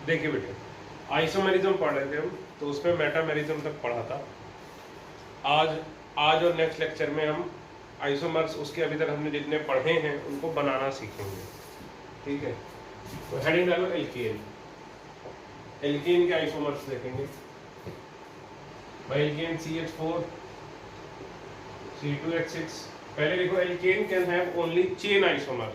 देखिए बेटे, आइसोमेरिज्म पढ़ रहे थे हम, तो उसमें मेटामेरिज्म तक पढ़ा था। आज और नेक्स्ट लेक्चर में हम आइसोमर्स, उसके अभी तक हमने जितने पढ़े हैं उनको बनाना सीखेंगे। ठीक है, तो हेडिंग डालो एल्केन। एल्केन के आइसोमर्स देखेंगे भाई। Alkene CH4 C2H6। पहले देखो, alkane can have only chain isomer.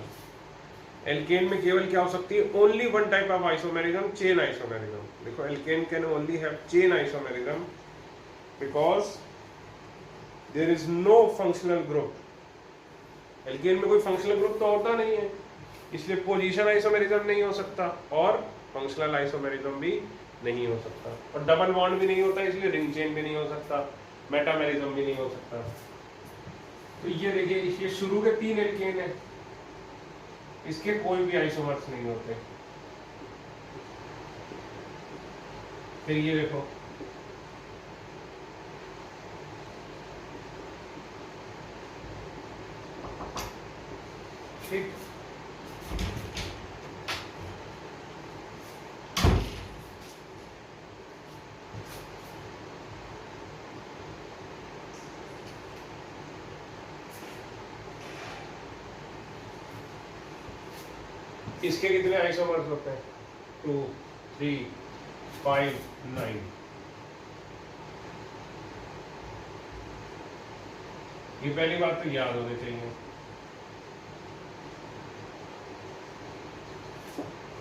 Alkane में केवल क्या हो सकती है? Only one type of isomerism, chain isomerism. देखो, alkane can only have chain isomerism because there is no functional group. Alkane में कोई फंक्शनल ग्रुप तो होता नहीं है, इसलिए पोजीशन आइसोमेरिज्म नहीं हो सकता और फंक्शनल आइसोमेरिज्म भी नहीं हो सकता, और डबल बॉन्ड भी नहीं होता, इसलिए रिंग चेन भी नहीं हो सकता, मेटामेरिज्म भी नहीं हो सकता। तो ये देखिए, इसके शुरू के 3 एल्केन है, इसके कोई भी आइसोमर्स नहीं होते। फिर ये देखो, ठीक, इसके कितने आइसोमर्स होते हैं? 2, 3, 5, 9। ये पहली बात तो याद होनी चाहिए।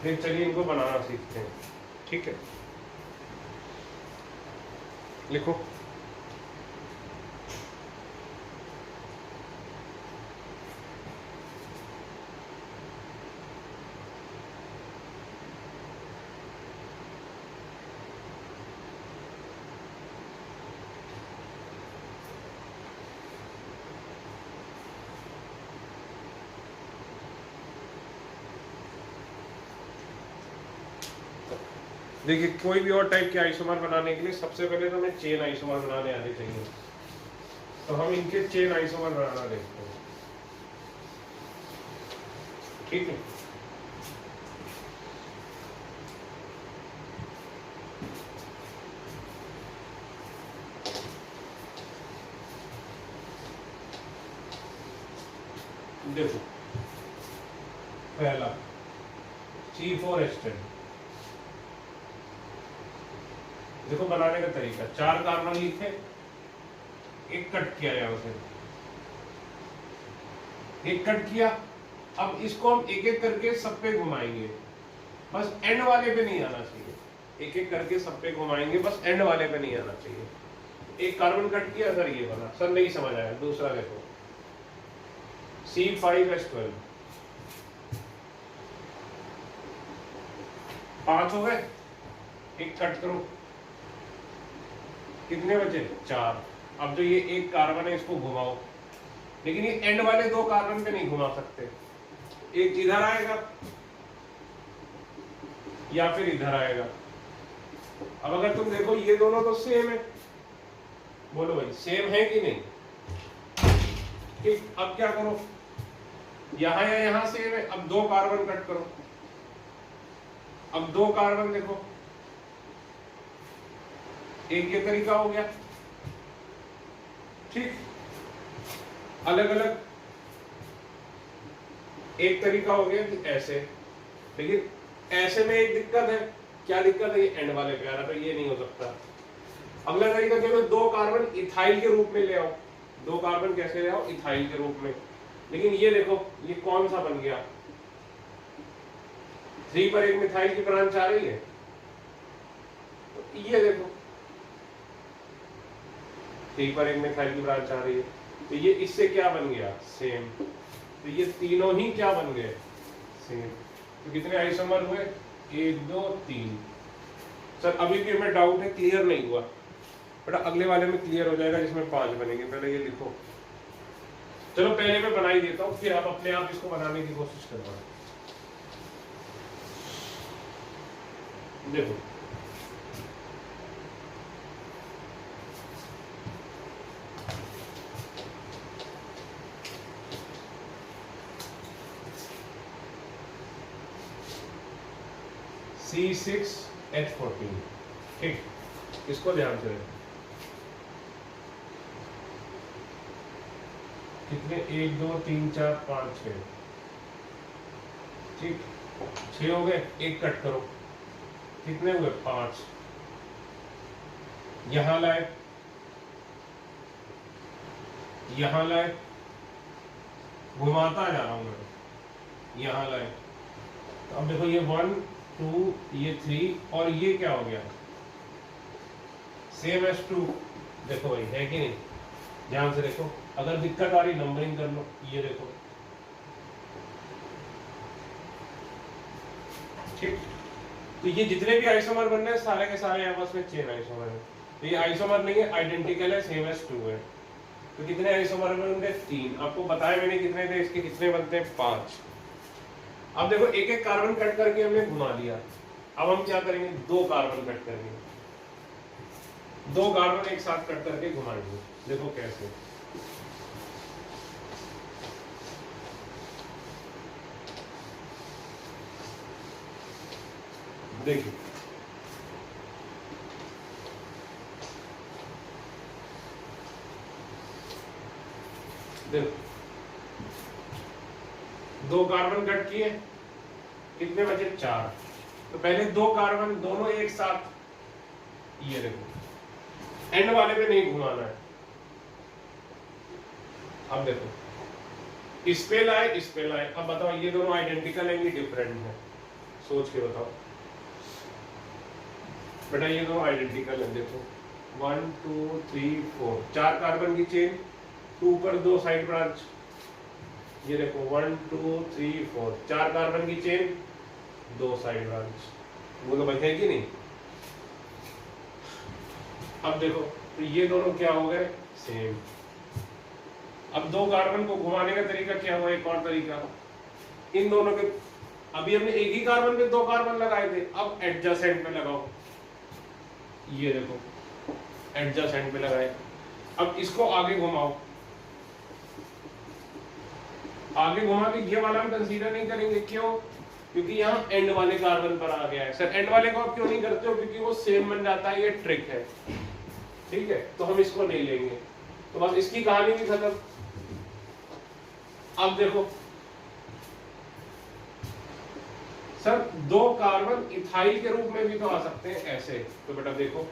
फिर चलिए इनको बनाना सीखते हैं। ठीक है, लिखो। देखिए, कोई भी और टाइप के आइसोमर बनाने के लिए सबसे पहले तो हमें चेन आइसोमर बनाने आने चाहिए। तो हम इनके चेन आइसोमर बनाना देखते हैं। ठीक है, देखो, पहला C4H10। देखो बनाने का तरीका, 4 कार्बन लिखे, एक कट किया जाए उसे, एक कट किया। अब इसको हम एक एक करके सब पे घुमाएंगे, बस एंड वाले पे नहीं आना चाहिए। एक एक करके सब पे घुमाएंगे, बस एंड वाले पे नहीं आना चाहिए। एक कार्बन कट किया सर, ये बना, सर नहीं समझ आया। दूसरा देखो, C5H12, 5 हो गए, एक कट करो, कितने बचे? 4। अब जो ये एक कार्बन है इसको घुमाओ, लेकिन ये एंड वाले 2 कार्बन पे नहीं घुमा सकते। एक इधर आएगा या फिर इधर आएगा। अब अगर तुम देखो, ये दोनों तो सेम है, बोलो भाई सेम है कि नहीं? ठीक, अब क्या करो, यहां या यहां सेम है, अब 2 कार्बन कट करो। अब 2 कार्बन देखो, एक ये तरीका हो गया। ठीक, अलग अलग एक तरीका हो गया कि ऐसे, लेकिन ऐसे में एक दिक्कत है। क्या दिक्कत है? ये एंड वाले पे आ रहा, तो ये नहीं हो सकता। अगला तरीका, चलो 2 कार्बन इथाइल के रूप में ले आओ। 2 कार्बन कैसे ले आओ? इथाइल के रूप में। लेकिन ये देखो, ये कौन सा बन गया? 3 पर एक मिथाइल की ब्रांच आ रही है, तो ये देखो 3 पर एक मिथाइल की ब्रांच आ रही है, तो ये इससे क्या बन गया? सेम। तो ये तीनों ही क्या बन गए? सेम। तो कितने आइसोमर हुए? 1, 2, 3। सर अभी भी हमें डाउट है, क्लियर नहीं हुआ बेटा, अगले वाले में क्लियर हो जाएगा जिसमें 5 बनेंगे। पहले ये लिखो, चलो पहले मैं बना ही देता हूँ, फिर आप अपने आप इसको बनाने की कोशिश करना। देखो, C6H14। ठीक, इसको ध्यान से रखें। कितने, 1 2 3 4 5 6, ठीक 6 हो गए। एक कट करो, कितने हुए 5। यहां लाए, यहां लाए, घुमाता जा रहा हूं मैं, यहां लाए। तो अब देखो ये 1 2 ये 3 और ये क्या हो गया, सेम एज 2। देखो भाई है कि नहीं, ध्यान से देखो। अगर दिक्कत आ रही नंबरिंग कर लो, ये देखो ठीक। तो ये जितने भी आइसोमर बन रहे हैं सारे के सारे आपस में चेन आइसोमर है। तो ये आइसोमर नहीं है, आइडेंटिकल है, सेम एज 2 है। तो कितने आइसोमर बनेंगे 3। आपको बताया मैंने कितने थे, इसके कितने बनते हैं 5। अब देखो एक एक कार्बन कट करके हमने घुमा लिया। अब हम क्या करेंगे, 2 कार्बन कट करेंगे, 2 कार्बन एक साथ कट करके घुमाएंगे। देखो कैसे, देखिए देखो 2 कार्बन कट किए, कितने बचे 4। तो पहले 2 कार्बन दोनों एक साथ, ये देखो एंड वाले पे नहीं घुमाना है। अब देखो इस पे लाए, इस पे लाए। अब बताओ ये दोनों आइडेंटिकल है कि डिफरेंट है, सोच के बताओ बेटा। ये दोनों आइडेंटिकल है। देखो 1 2 3 4, 4 कार्बन की चेन, 2 पर 2 साइड ब्रांच। ये देखो 1 2 3 4, 4 कार्बन की चेन, 2 साइड ब्रांच। वो तो बचे कि नहीं। अब देखो तो ये दोनों क्या हो गए, सेम। अब 2 कार्बन को घुमाने का तरीका क्या हुआ, एक और तरीका, इन दोनों के, अभी हमने एक ही कार्बन पे 2 कार्बन लगाए थे, अब एडजेसेंट पे लगाओ। ये देखो एडजेसेंट पे लगाए। अब इसको आगे घुमाओ, आगे घुमा के ये वाला हम कंसीडर नहीं करेंगे। क्यों, क्योंकि यहाँ एंड वाले कार्बन पर आ गया है। सर एंड वाले को आप क्यों नहीं करते हो, क्योंकि वो सेम बन जाता है, ये ट्रिक है। ठीक है, तो हम इसको नहीं लेंगे। तो बस इसकी कहानी भी खत्म। अब देखो सर 2 कार्बन इथाइल के रूप में भी तो आ सकते हैं ऐसे। तो बेटा देखो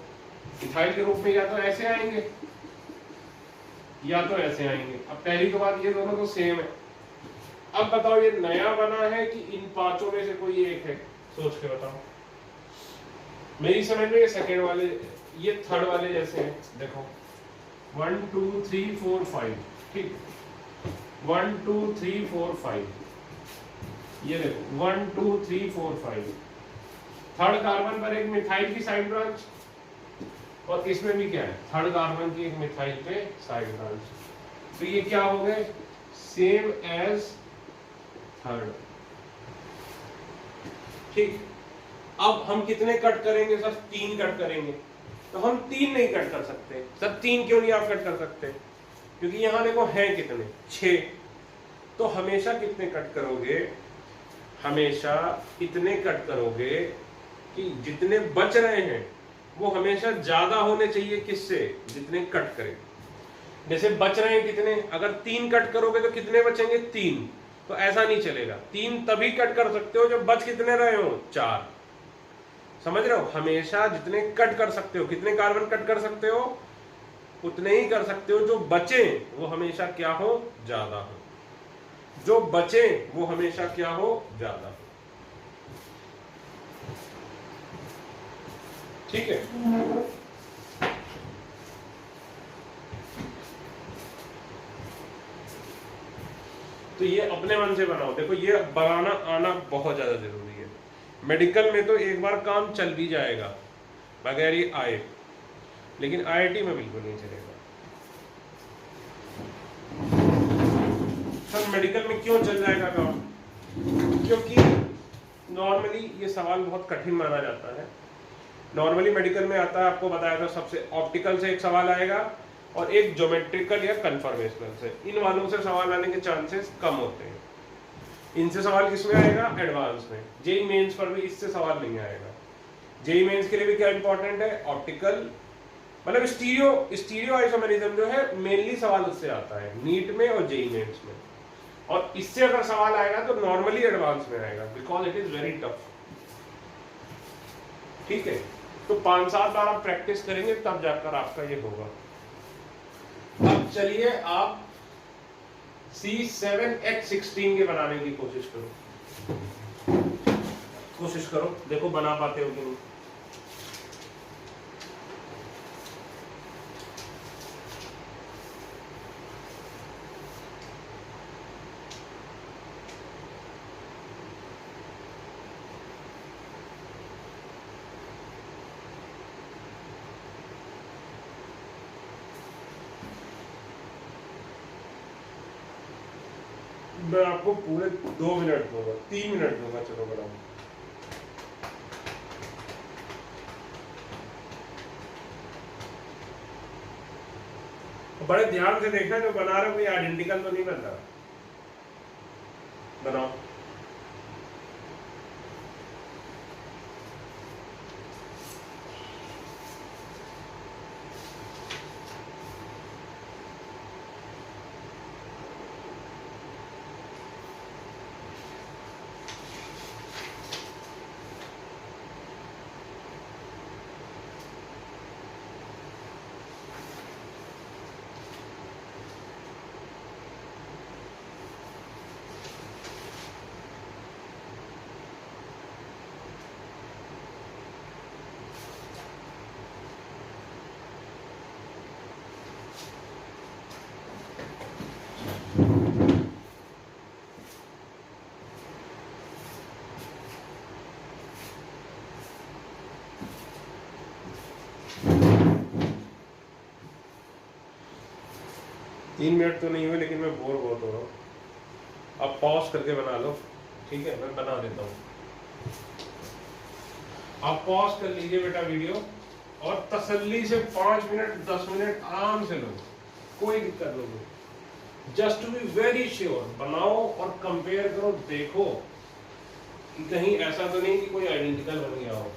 इथाइल के रूप में या तो ऐसे आएंगे या तो ऐसे आएंगे। अब पहली तो बात, ये दोनों तो सेम है। अब बताओ ये नया बना है कि इन 5 में से कोई एक है, सोच के बताओ। मेरी समझ में ये सेकेंड वाले, ये थर्ड वाले जैसे हैं। देखो 1 2 3 4 5, ठीक 1 2 3 4 5। ये देखो 1 2 3 4 5। थर्ड कार्बन पर एक मिथाइल की साइड ब्रांच, और इसमें भी क्या है, थर्ड कार्बन की एक मिथाइल पे साइड ब्रांच। तो ये क्या हो गए, सेम एज थर्ड। ठीक, अब हम कितने कट करेंगे सर, 3 कट करेंगे। तो हम 3 नहीं कट कर सकते। सर 3 क्यों नहीं आप कट कर सकते, क्योंकि यहां देखो हैं कितने 6। तो हमेशा कितने कट करोगे, हमेशा इतने कट करोगे कि जितने बच रहे हैं वो हमेशा ज्यादा होने चाहिए किससे, जितने कट करें। जैसे बच रहे हैं कितने, अगर 3 कट करोगे तो कितने बचेंगे 3। तो ऐसा नहीं चलेगा, 3 तभी कट कर सकते हो जब बच कितने रहे हो 4। समझ रहे हो, हमेशा जितने कट कर सकते हो, कितने कार्बन कट कर सकते हो उतने ही कर सकते हो। जो बचे वो हमेशा क्या हो, ज्यादा हो। जो बचे वो हमेशा क्या हो, ज्यादा हो। ठीक है, तो ये अपने मन से बनाओ। देखो ये बनाना आना बहुत ज्यादा जरूरी है। मेडिकल में तो एक बार काम चल भी जाएगा बगैर ये आए, लेकिन आईआईटी में बिल्कुल नहीं चलेगा। सर मेडिकल में क्यों चल जाएगा काम, क्योंकि नॉर्मली ये सवाल बहुत कठिन माना जाता है। नॉर्मली मेडिकल में आता है, आपको बताया था, सबसे ऑप्टिकल से एक सवाल आएगा और एक ज्योमेट्रिकल या कन्फर्मेशनल से। इन वालों से सवाल आने के चांसेस कम होते हैं। इनसे सवाल किसमें आएगा? एडवांस में। जेई मेंस पर भी इससे सवाल नहीं आएगा। जेई मेंस के लिए भी क्या इंपॉर्टेंट है? ऑप्टिकल, मतलब स्टीरियो आइसोमेरिज्म जो है मेनली सवाल उससे आता है, नीट में और जेई मेंस में। और इससे अगर सवाल आएगा तो नॉर्मली एडवांस में आएगा, because it is very tough. ठीक है, तो 5-7 बार आप प्रैक्टिस करेंगे तब जाकर आपका ये होगा। अब चलिए आप C7H16 के बनाने की कोशिश करो, देखो बना पाते हो कि नहीं। मैं आपको पूरे 2 मिनट दूंगा, 3 मिनट दूंगा, चलो बनाओ। बड़े ध्यान से देखना, जो बना रहे हो कोई आइडेंटिकल तो नहीं बन रहा। बनाओ। तीन मिनट तो नहीं हुए, लेकिन मैं बोर बहुत हो रहा हूँ। आप पॉज करके बना लो, ठीक है, मैं बना देता हूँ। आप पॉज कर लीजिए बेटा वीडियो, और तसल्ली से 5 मिनट 10 मिनट आराम से लो, कोई दिक्कत नहीं। Just to be very sure, बनाओ और कंपेयर करो, देखो कि कहीं ऐसा तो नहीं कि कोई आइडेंटिकल बन गया हो।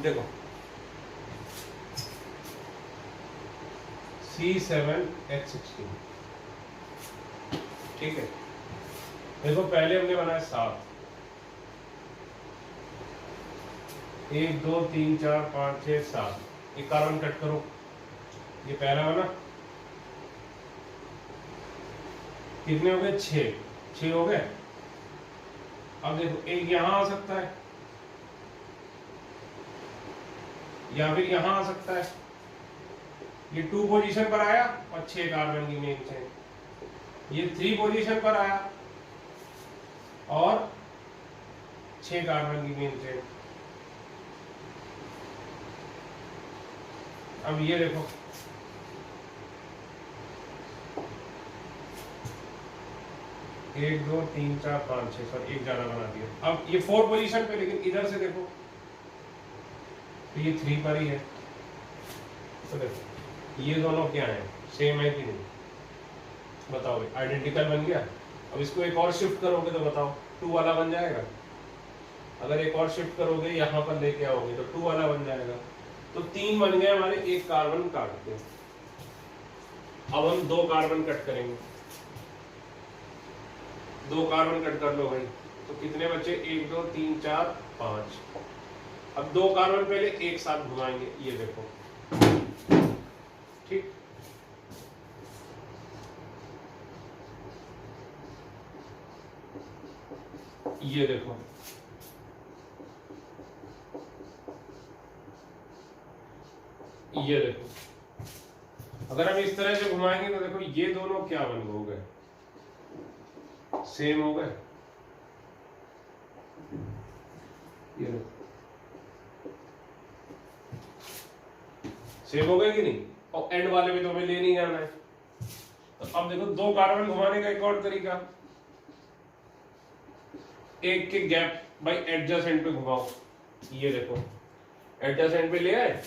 देखो C7H16, ठीक है। देखो पहले हमने बनाया 7, 1 2 3 4 5 6 7। एक कार्बन कट करो, ये पहला बना, कितने हो गए? 6 हो गए। अब देखो एक यहां आ सकता है, या फिर यहां आ सकता है। ये 2 पोजीशन पर आया और 6 कार्बन की मेन चेन। ये 3 पोजीशन पर आया और 6 कार्बन की मेन चेन। अब ये देखो, एक 2 3 4 5 6, सॉरी एक ज्यादा बना दिया। अब ये 4 पोजीशन पे, लेकिन इधर से देखो तो ये 3 पर ही है। तो देखो ये दोनों क्या है? सेम है कि नहीं? बताओ, आइडेंटिकल बन गया। अब इसको एक और शिफ्ट करोगे तो बताओ 2 वाला बन जाएगा। अगर एक और शिफ्ट करोगे, यहाँ पर लेके आओगे तो 2 वाला बन जाएगा। तो 3 बन गए हमारे, एक कार्बन काटते हैं। अब हम 2 कार्बन कट करेंगे। 2 कार्बन कट कर लो भाई, तो कितने बचे? 1 2 3 4 5। अब 2 कार्बन पहले एक साथ घुमाएंगे, ये देखो, ठीक। ये देखो, ये देखो, अगर हम इस तरह से घुमाएंगे तो देखो ये दोनों क्या बन हो गए? सेम हो गए। ये देखो सेम हो गए कि नहीं? और एंड वाले में तो हमें ले नहीं जाना है। तो अब देखो 2 कार्बन घुमाने का एक और तरीका, एक के गैप बाई एडजेसेंट पे घुमाओ, ये देखो एडजेसेंट पे ले आए,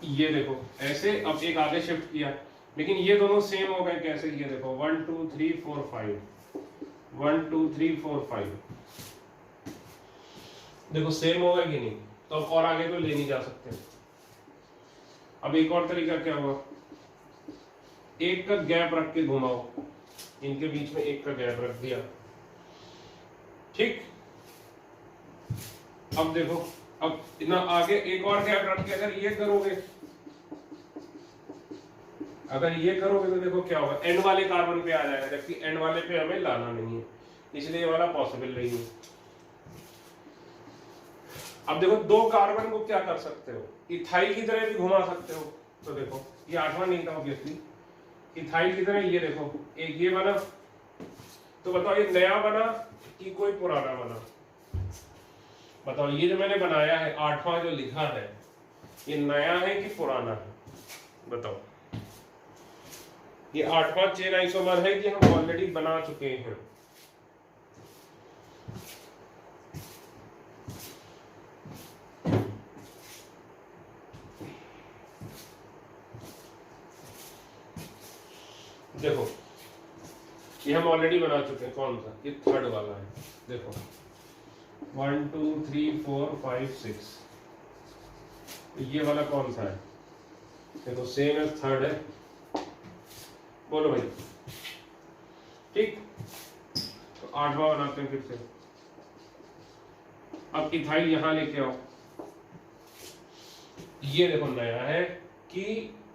ये देखो ऐसे, अब एक आगे शिफ्ट किया, लेकिन ये दोनों सेम हो गए कैसे, ये देखो 1 2 3 4 5, 1 2 3 4 5, देखो सेम हो गए कि नहीं, तो अब और आगे तो ले नहीं जा सकते। अब एक और तरीका क्या हुआ, एक का गैप रख के घुमाओ, इनके बीच में एक का गैप रख दिया, ठीक। अब देखो, अब ना आगे एक और गैप रख के अगर ये करोगे, अगर ये करोगे तो देखो क्या होगा, एंड वाले कार्बन पे आ जाएगा, जबकि एंड वाले पे हमें लाना नहीं है, इसलिए ये वाला पॉसिबल नहीं है। अब देखो दो कार्बन को क्या कर सकते हो, इथाइल की तरह भी घुमा सकते हो, तो देखो ये 8वां नहीं था ऑब्वियसली, इथाइल की तरह ये देखो एक ये बना, तो बताओ ये नया बना कि कोई पुराना बना, बताओ ये जो मैंने बनाया है 8वां जो लिखा है, ये नया है कि पुराना है, बताओ। ये 8वां चेन आइसोमर है कि हम ऑलरेडी बना चुके हैं, देखो ये हम ऑलरेडी बना चुके हैं, कौन सा, ये थर्ड वाला है, देखो 1 2 3 4 5 6, ये वाला कौन सा है, देखो सेम एज थर्ड है, बोलो भाई, ठीक। तो 8वां बनाते हैं फिर से, अब इथाइल यहां लेके आओ, ये देखो नया है कि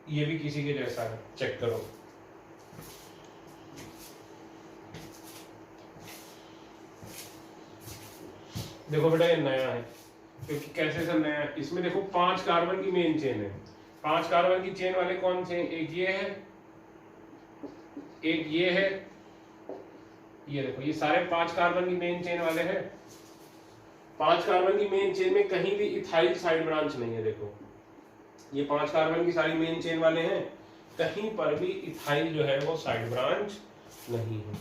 ये भी किसी के जैसा है, चेक करो, देखो बेटा ये नया है, क्योंकि कैसे सर नया है, इसमें देखो 5 कार्बन की मेन चेन है, 5 कार्बन की चेन वाले कौन से हैं, एक ये है, एक ये है, ये देखो ये सारे 5 कार्बन की मेन चेन वाले हैं, 5 कार्बन की मेन चेन में कहीं भी इथाइल साइड ब्रांच नहीं है, देखो ये 5 कार्बन की सारी मेन चेन वाले हैं, कहीं पर भी इथाइल जो है वो साइड ब्रांच नहीं है,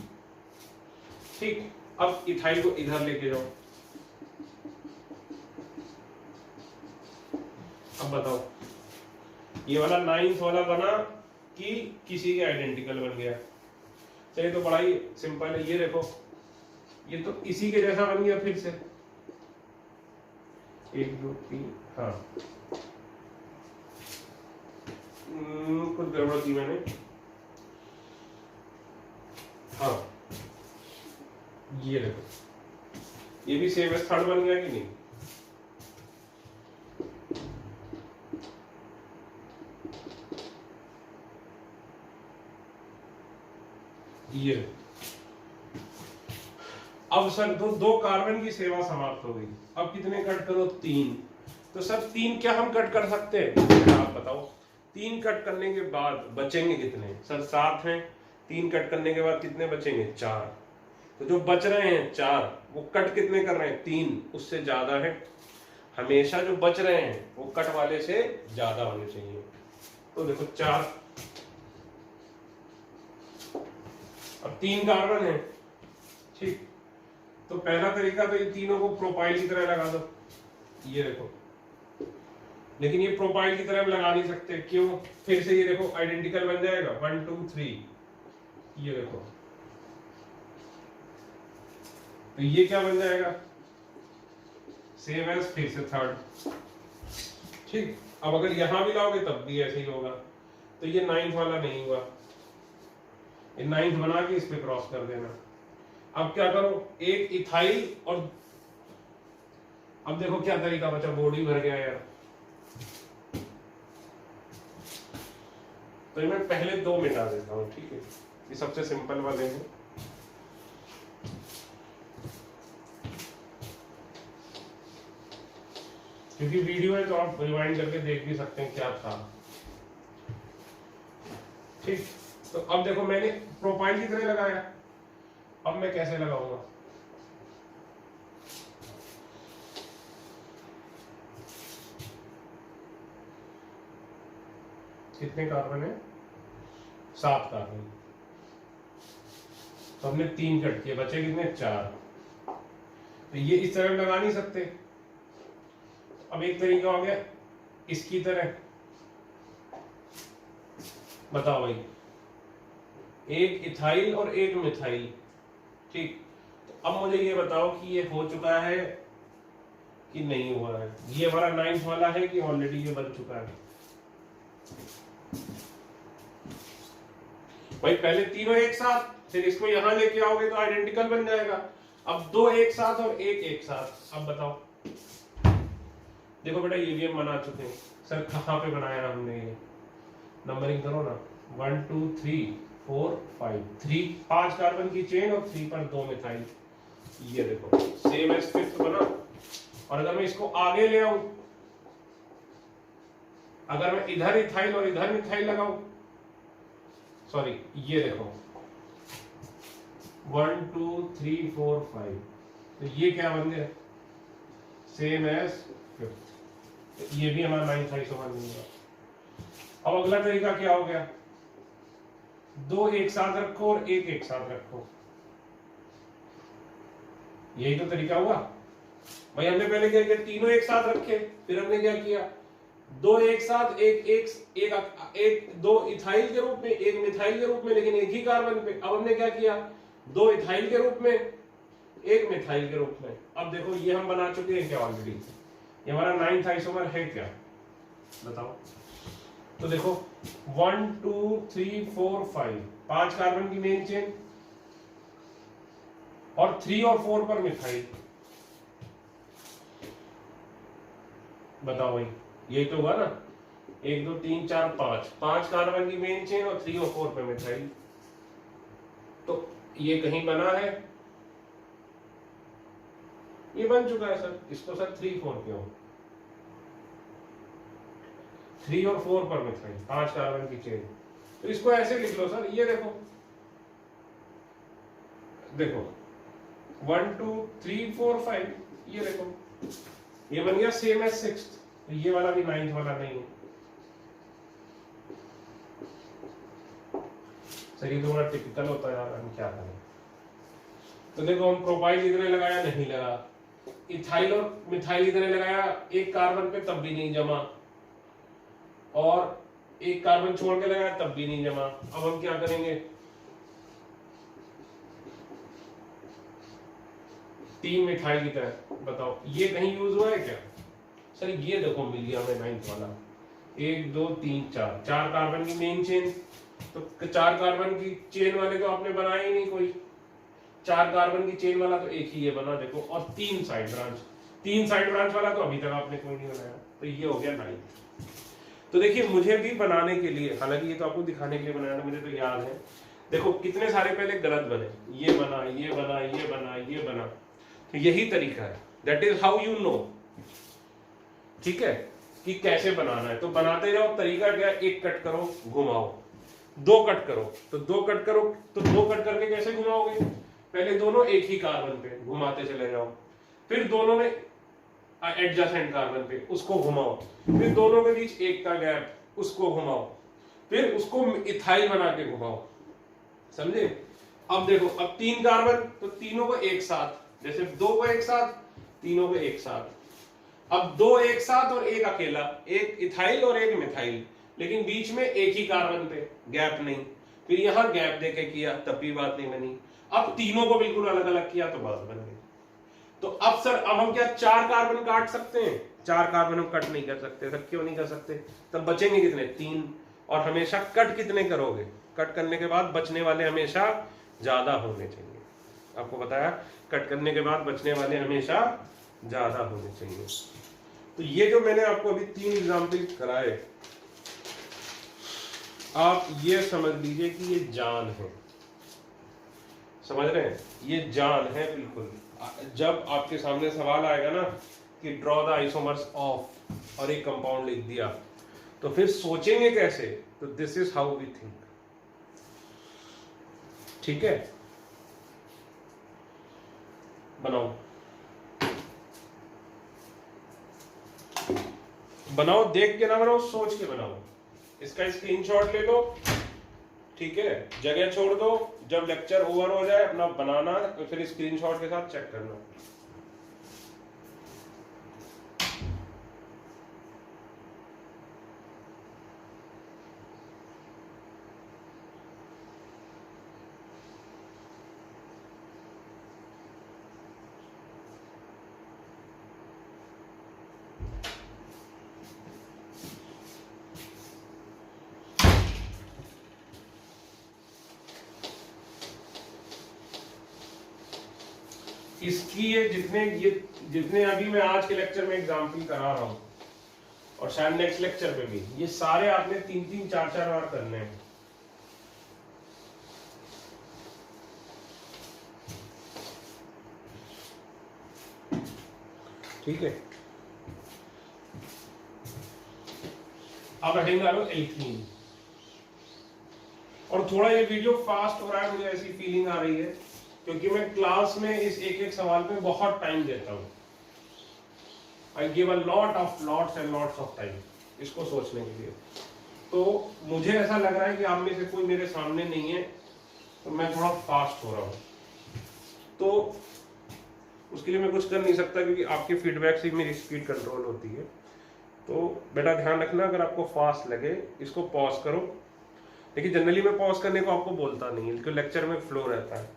ठीक। अब इथाइल को इधर लेके जाओ, अब बताओ ये वाला 9th वाला बना कि किसी के आइडेंटिकल बन गया, चलिए तो बड़ा ही सिंपल है, ये देखो ये तो इसी के जैसा बन गया फिर से, 1 2 3, हाँ कुछ गड़बड़ की मैंने, हाँ ये देखो ये भी सेम एज थर्ड बन गया कि नहीं, ये अब सर दो कार्बन की सेवा समाप्त हो गई, अब कितने कट करो, 3, तो सर 3 क्या हम कट कर सकते हैं, आप बताओ, 3 कट करने के बाद बचेंगे कितने, सर 7 हैं, 3 कट करने के बाद कितने बचेंगे, 4, तो जो बच रहे हैं 4 वो कट कितने कर रहे हैं, 3, उससे ज्यादा है, हमेशा जो बच रहे हैं वो कट वाले से ज्यादा होने चाहिए, तो देखो 4, अब 3 कार्बन है, ठीक। तो पहला तरीका तो ये तीनों को प्रोपाइल की तरह लगा दो, ये देखो, लेकिन ये प्रोपाइल की तरह हम लगा नहीं सकते, क्यों, फिर से ये देखो आइडेंटिकल बन जाएगा 1 2 3, ये देखो, तो ये क्या बन जाएगा, सेम एज फिर से थर्ड, ठीक। अब अगर यहां भी लाओगे तब भी ऐसे ही होगा, तो ये 9th वाला नहीं हुआ, ये 9th बना के इस पे क्रॉस कर देना। अब क्या करो, एक इथाइल और अब देखो क्या तरीका बचा, बॉडी भर गया यार, तो मैं पहले 2 मिटा देता हूं, ठीक है, ये सबसे सिंपल वाले हैं, क्योंकि वीडियो है तो आप रिवाइंड करके देख भी सकते हैं क्या था, ठीक। तो अब देखो मैंने प्रोफाइल की तरह लगाया, अब मैं कैसे लगाऊंगा, कितने कार्बन है, 7 कार्बन, तो हमने 3 कट किए, बचे कितने 4। तो ये इस तरह लगा नहीं सकते। अब एक तरीका हो गया इसकी तरह, बताओ भाई, एक इथाइल और एक मिथाइल, ठीक। तो अब मुझे ये बताओ कि ये हो चुका है कि नहीं हुआ है। ये हमारा 9th वाला है कि ऑलरेडी ये बन चुका है? भाई पहले तीनों एक साथ, फिर इसको यहां लेके आओगे तो आइडेंटिकल बन जाएगा। अब 2 एक साथ और एक साथ। अब बताओ, देखो बेटा ये भी हम बना चुके हैं। सर कहां पे बनाया हमने? ये नंबरिंग करो ना, 1 2 3 4 5 5 कार्बन की चेन और 3 पर 2 मिथाइल। ये देखो सेम एज 5th बना। और अगर मैं इसको आगे ले आऊं, अगर मैं इधर इथाइल और इधर मिथाइल लगाऊं, सॉरी ये देखो 1 2 3 4 5, तो ये क्या बन गया? Same as 5th। तो ये भी हमारा 9th आइसोमर बन गया। अब अगला तरीका क्या हो गया? 2 एक साथ रखो और एक साथ रखो। यही तो तरीका हुआ भाई। हमने पहले क्या किया? तीनों एक साथ रखे, फिर हमने क्या किया? 2 एक साथ, एक 2 इथाइल के रूप में, एक मिथाइल के रूप में, लेकिन एक ही कार्बन पे। अब हमने क्या किया? 2 इथाइल के रूप में, एक मिथाइल के रूप में। अब देखो ये हम बना चुके हैं क्या ऑलरेडी? ये हमारा 9th आइसोमर है क्या? बताओ। तो देखो 1 2 3 4 5, 5 कार्बन की मेन चेन और 3 और 4 पर मिथाइल। बताओ भाई, यही तो हुआ ना? 1 2 3 4 5, 5 कार्बन की मेन चेन और 3 और 4 पे मिथाइल। तो ये कहीं बना है? ये बन चुका है सर। इसको सर 3 4 क्यों? 3 और 4 पर मिथाइल, 5 कार्बन की चेन। तो इसको ऐसे लिख लो सर, ये देखो 1 2 3 4 5, ये देखो ये बन गया सेम एज 6th। तो ये वाला भी 9th वाला नहीं है सर। ये तो बड़ा टिपिकल होता है यार, हम क्या करें? तो देखो हम प्रोपाइल इधर लगाया, नहीं लगा। इथाइल और मिथाइल इधर लगाया, एक कार्बन पे तब भी नहीं जमा, और एक कार्बन छोड़ के लगाया तब भी नहीं जमा। अब हम क्या करेंगे? 3 मिथाइल की तरह। बताओ ये कहीं यूज हुआ है क्या? सर ये देखो मिल गया हमें 9th वाला। 1 2 3 4, 4 कार्बन की मेन चेन। तो 4 कार्बन की चेन वाले तो आपने बनाया ही नहीं कोई। 4 कार्बन की चेन वाला तो एक ही ये बना देखो, और 3 साइड ब्रांच। 3 साइड ब्रांच वाला तो अभी तक आपने कोई नहीं बनाया। तो ये हो गया 9th। तो देखिए मुझे भी बनाने के लिए, हालांकि ये तो आपको दिखाने के लिए बनाया था, मुझे तो याद है। देखो कितने सारे पहले गलत बने, ये बना, ये बना, ये बना, ये बना। तो यही तरीका है, that is how you know, ठीक है, कि कैसे बनाना है। तो बनाते जाओ। तरीका क्या? 1 कट करो, घुमाओ। 2 कट करो, तो 2 कट करो, तो 2 कट करके कैसे घुमाओगे? पहले दोनों एक ही कार्बन पे घुमाते चले जाओ, फिर दोनों में एडजेसेंट कार्बन पे उसको घुमाओ, फिर दोनों के बीच एक का गैप, उसको घुमाओ, फिर उसको इथाइल बना के घुमाओ। समझे? अब देखो, अब 3 कार्बन, तो तीनों को एक साथ, जैसे 2 को एक साथ, तीनों को एक साथ। अब 2 एक साथ और एक अकेला, एक इथाइल और एक मिथाइल, लेकिन बीच में एक ही कार्बन पे गैप नहीं। फिर यहां गैप देके किया तब भी बात नहीं बनी। अब तीनों को बिल्कुल अलग अलग किया तो बात बन गई। तो अब सर, अब हम क्या 4 कार्बन काट सकते हैं? 4 कार्बन हम कट नहीं कर सकते सर। क्यों नहीं कर सकते? तब बचेंगे कितने? 3। और हमेशा कट कितने करोगे? कट करने के बाद बचने वाले हमेशा ज्यादा होने चाहिए। आपको बताया, कट करने के बाद बचने वाले हमेशा ज्यादा होने चाहिए। तो ये जो मैंने आपको अभी 3 एग्जाम्पल कराए, आप ये समझ लीजिए कि ये जान है। समझ रहे हैं? ये जान है बिल्कुल। जब आपके सामने सवाल आएगा ना कि ड्रॉ द आइसोमर्स ऑफ, और एक कंपाउंड लिख दिया, तो फिर सोचेंगे कैसे? तो this is how we think. ठीक है, बनाओ बनाओ, देख के ना बनाओ, सोच के बनाओ। इसका स्क्रीनशॉट ले लो, ठीक है, जगह छोड़ दो, जब लेक्चर ओवर हो जाए अपना बनाना, तो फिर स्क्रीनशॉट के साथ चेक करना। इसकी ये जितने अभी मैं आज के लेक्चर में एग्जाम्पल करा रहा हूं और शायद नेक्स्ट लेक्चर पे भी, ये सारे आपने 3-3, 4-4 बार करने हैं। ठीक है, अब हेडिंग डालो एल्कीन। और थोड़ा ये वीडियो फास्ट हो रहा है, मुझे ऐसी फीलिंग आ रही है क्योंकि मैं क्लास में इस एक एक सवाल पे बहुत टाइम देता हूँ। I give a lots and lots of time इसको सोचने के लिए। तो मुझे ऐसा लग रहा है कि आप में से कोई मेरे सामने नहीं है, तो मैं थोड़ा फास्ट हो रहा हूँ। तो उसके लिए मैं कुछ कर नहीं सकता क्योंकि आपके फीडबैक से मेरी स्पीड कंट्रोल होती है। तो बेटा ध्यान रखना, अगर आपको फास्ट लगे इसको पॉज करो। लेकिन जनरली मैं पॉज करने को आपको बोलता नहीं है क्योंकि लेक्चर में फ्लो रहता है,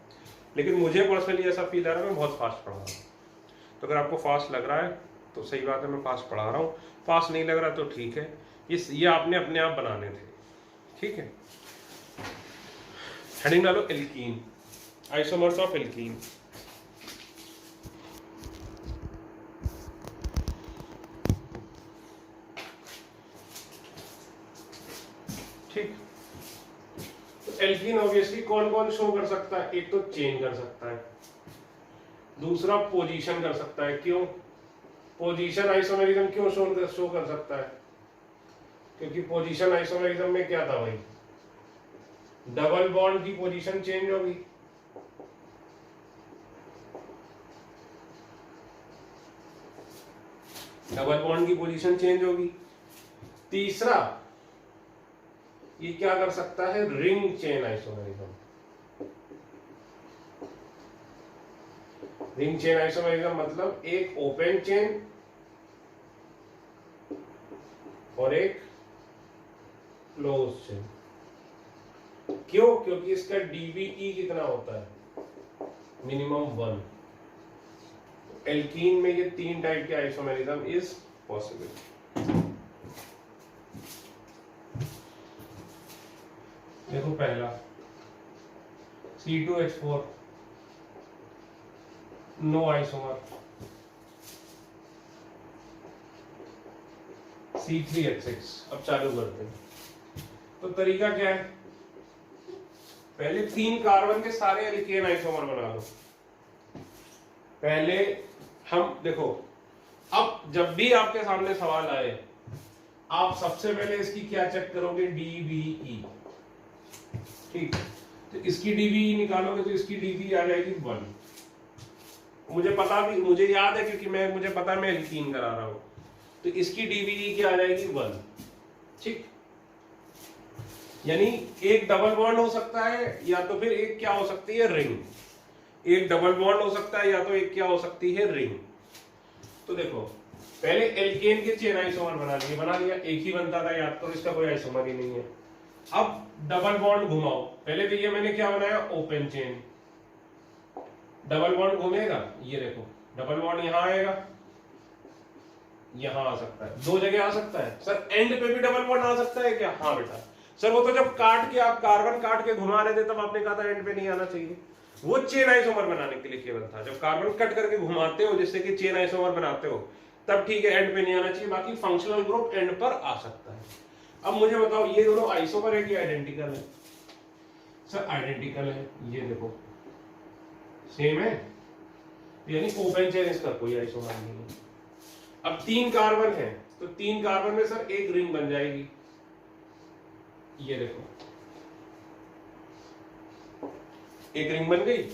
लेकिन मुझे पर्सनली ऐसा फील आ रहा है मैं बहुत फास्ट पढ़ा रहा हूँ। तो अगर आपको फास्ट लग रहा है तो सही बात है, मैं फास्ट पढ़ा रहा हूँ। फास्ट नहीं लग रहा तो ठीक है, ये आपने अपने आप बनाने थे। ठीक है, हेडिंग डालो एल्कीन, आइसोमर्स ऑफ एल्कीन। ठीक, तो एल्कीन ऑब्वियसली कौन कौन शो कर सकता है? एक तो चेन कर सकता है, दूसरा पोजीशन कर सकता है। क्यों पोजीशन आइसोमेरिज्म क्यों शो कर सकता है? क्योंकि पोजीशन आइसोमेरिज्म में क्या था भाई, डबल बॉन्ड की पोजीशन चेंज होगी। डबल बॉन्ड की पोजीशन चेंज होगी। तीसरा, ये क्या कर सकता है? Ring chain isomerism. Ring chain isomerism मतलब एक ओपन चेन और एक क्लोज चेन। क्यों? क्योंकि इसका डीबीई कितना होता है? मिनिमम 1। एल्कीन में ये 3 टाइप के आइसोमेरिज्म इज पॉसिबल। देखो पहला C2H4 नो आइसोमर, C3H6। अब चालू करते हैं। तो तरीका क्या है? पहले 3 कार्बन के सारे एल्केन आइसोमर बना लो। पहले हम देखो, अब जब भी आपके सामने सवाल आए आप सबसे पहले इसकी क्या चेक करोगे? डीबीई। ठीक, तो इसकी डीबीई निकालोगे तो इसकी डीबीई आ जाएगी 1। मुझे याद है क्योंकि मुझे पता है मैं एल्कीन करा रहा हूं, तो इसकी डीबीई क्या आ जाएगी? 1। ठीक, यानी एक डबल बॉन्ड हो सकता है या तो फिर एक क्या हो सकती है? रिंग। एक डबल बॉन्ड हो सकता है या तो एक क्या हो सकती है? रिंग। तो देखो पहले एल्केन के चेन आइसोमर बना लिया, एक ही बनता था, याद करो इसका कोई आइसोमर ही नहीं है। अब डबल बॉन्ड घुमाओ, पहले तो ये मैंने क्या बनाया? Open chain. डबल बॉन्ड घूमेगा, ये देखो डबल बॉन्ड यहां आएगा, यहां आ सकता है, 2 जगह आ सकता है। सर एंड पे भी डबल बॉन्ड आ सकता है क्या? हाँ बेटा। सर वो तो जब आप कार्बन काट के घुमा रहे थे तब आपने कहा था एंड पे नहीं आना चाहिए। वो चेन आइसोमर बनाने के लिए केवल था। जब कार्बन कट करके घुमाते हो जिससे कि चेन आइसोमर बनाते हो तब ठीक है, एंड पे नहीं आना चाहिए। बाकी फंक्शनल ग्रुप एंड पर आ सकता है। अब मुझे बताओ ये दोनों आइसोमर है कि आइडेंटिकल है? सर आइडेंटिकल है, ये देखो सेम है, यानी ओपन चेन इसका कोई आइसोमर नहीं है। अब 3 कार्बन है तो 3 कार्बन में सर एक रिंग बन जाएगी, ये देखो एक रिंग बन गई।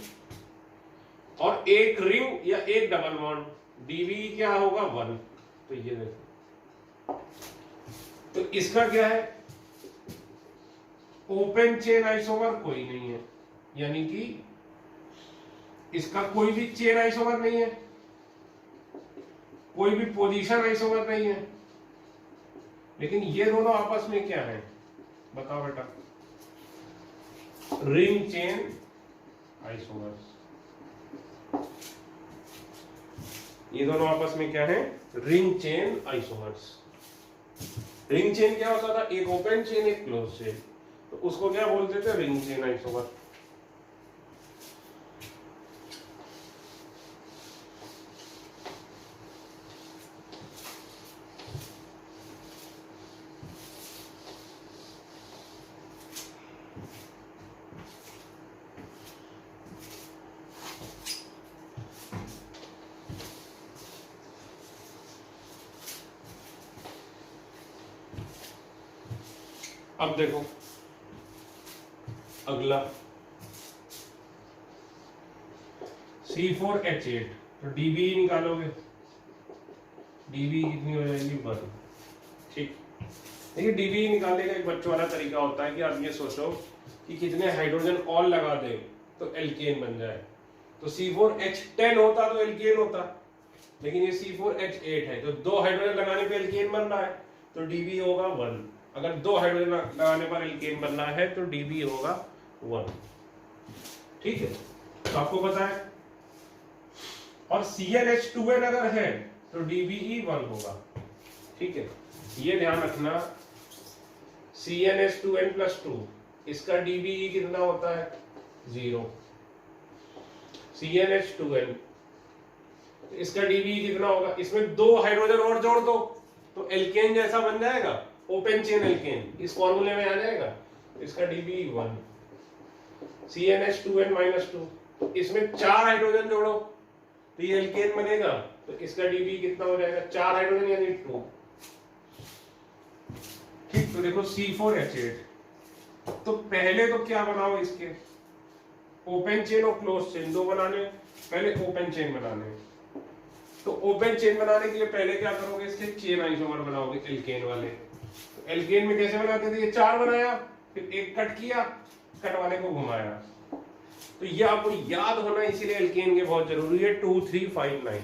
और एक रिंग या एक डबल बॉन्ड, डीबी क्या होगा? 1। तो ये देखो, तो इसका क्या है? ओपन चेन आइसोमर कोई नहीं है। यानी कि इसका कोई भी चेन आइसोमर नहीं है, कोई भी पोजीशन आइसोमर नहीं है, लेकिन ये दोनों आपस में क्या है बताओ बेटा, रिंग चेन आइसोमर्स। ये दोनों आपस में क्या है, ring chain isomers. Ring chain क्या होता था, एक ओपन चेन एक क्लोज चेन, तो उसको क्या बोलते थे, रिंग चेन आइसोमर। अब देखो अगला C4H8, तो dB निकालोगे, dB कितनी हो जाएगी 1। ठीक, देखिए dB निकालने का एक बच्चों वाला तरीका होता है कि आप ये सोचो कि कितने हाइड्रोजन और लगा दें तो एल्केन बन जाए। तो C4H10 होता तो एल्केन होता, लेकिन ये C4H8 है, तो 2 हाइड्रोजन लगाने पे एल्केन बन रहा है, तो dB होगा 1। अगर 2 हाइड्रोजन लगाने पर एल्केन बनना है तो dB होगा 1। ठीक है, तो आपको पता है। और CnH2n अगर है तो dBe 1 होगा। ठीक है, ये ध्यान रखना, CnH2n+2 इसका dBe कितना होता है 0। CnH2n इसका dBe कितना होगा, इसमें 2 हाइड्रोजन और जोड़ दो तो एल्केन जैसा बन जाएगा, ओपन चेन एल्केन, इस फॉर्मूले में आ जाएगा। इसका dBe 1, CnH2n-2, तो इसमें 4 हाइड्रोजन जोड़ो तो ये एल्केन बनेगा, तो इसका dBe कितना हो जाएगा, 4 हाइड्रोजन यानी 2। ठीक, तो देखो C4H8, तो पहले तो क्या बनाओ इसके, ओपन चेन और क्लोज चेन दो बनाने, पहले ओपन चेन बनाने। तो ओपन चेन बनाने के लिए पहले क्या करोगे, इसके चेन आइसोमर बनाओगे एल्केन वाले। तो एल्केन में कैसे बनाते थे, ये 4 बनाया, फिर एक कट किया, कट वाले को घुमाया। तो ये आपको याद होना इसीलिए एल्केन के बहुत जरूरी है। 2 3 5 9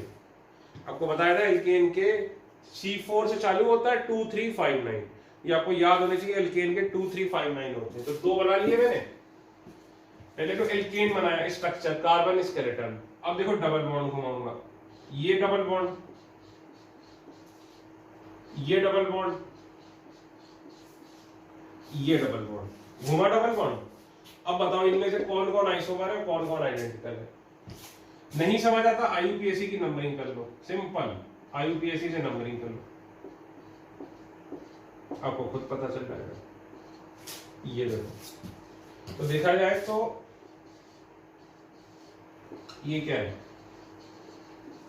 आपको बताया था, एल्केन के C4 से चालू होता है 2 3 5 9, ये आपको याद होने चाहिए। एल्केन के 2 3 5 9 होते हैं, तो 2 बना लिए मैंने। पहले तो एल्केन बनाया, स्ट्रक्चर कार्बन स्केलेटन। अब देखो डबल बॉन्ड घुमाऊंगा, ये डबल बॉन्ड, ये डबल बॉन्ड, ये डबल बॉन्ड, घुमा डबल बॉन्ड। अब बताओ इनमें से कौन कौन आइसोमर है, कौन कौन आइडेंटिकल है। नहीं समझ आता, IUPAC की नंबरिंग कर लो, सिंपल IUPAC से नंबरिंग कर लो, आपको खुद पता चल जाएगा। ये देखो, तो देखा जाए तो ये क्या है,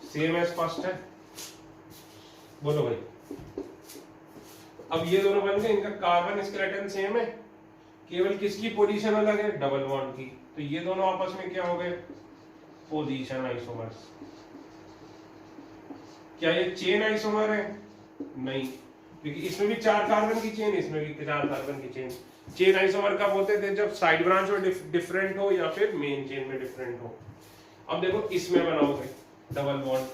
सेम एज फर्स्ट है, बोलो भाई। अब ये दोनों बन गए, इनका कार्बन स्केलेटन सेम है, केवल किसकी पोजीशन अलग है, डबल बॉन्ड की। तो ये दोनों आपस में क्या हो गए, पोजीशन आइसोमर्स। क्या ये चेन आइसोमर है, नहीं, क्योंकि इसमें भी 4 कार्बन की चेन, इसमें भी 4 कार्बन की चेन। चेन आइसोमर कब होते थे, जब साइड ब्रांच में डिफरेंट हो या फिर मेन चेन में डिफरेंट हो। अब देखो इसमें बनाओगे डबल बॉन्ड,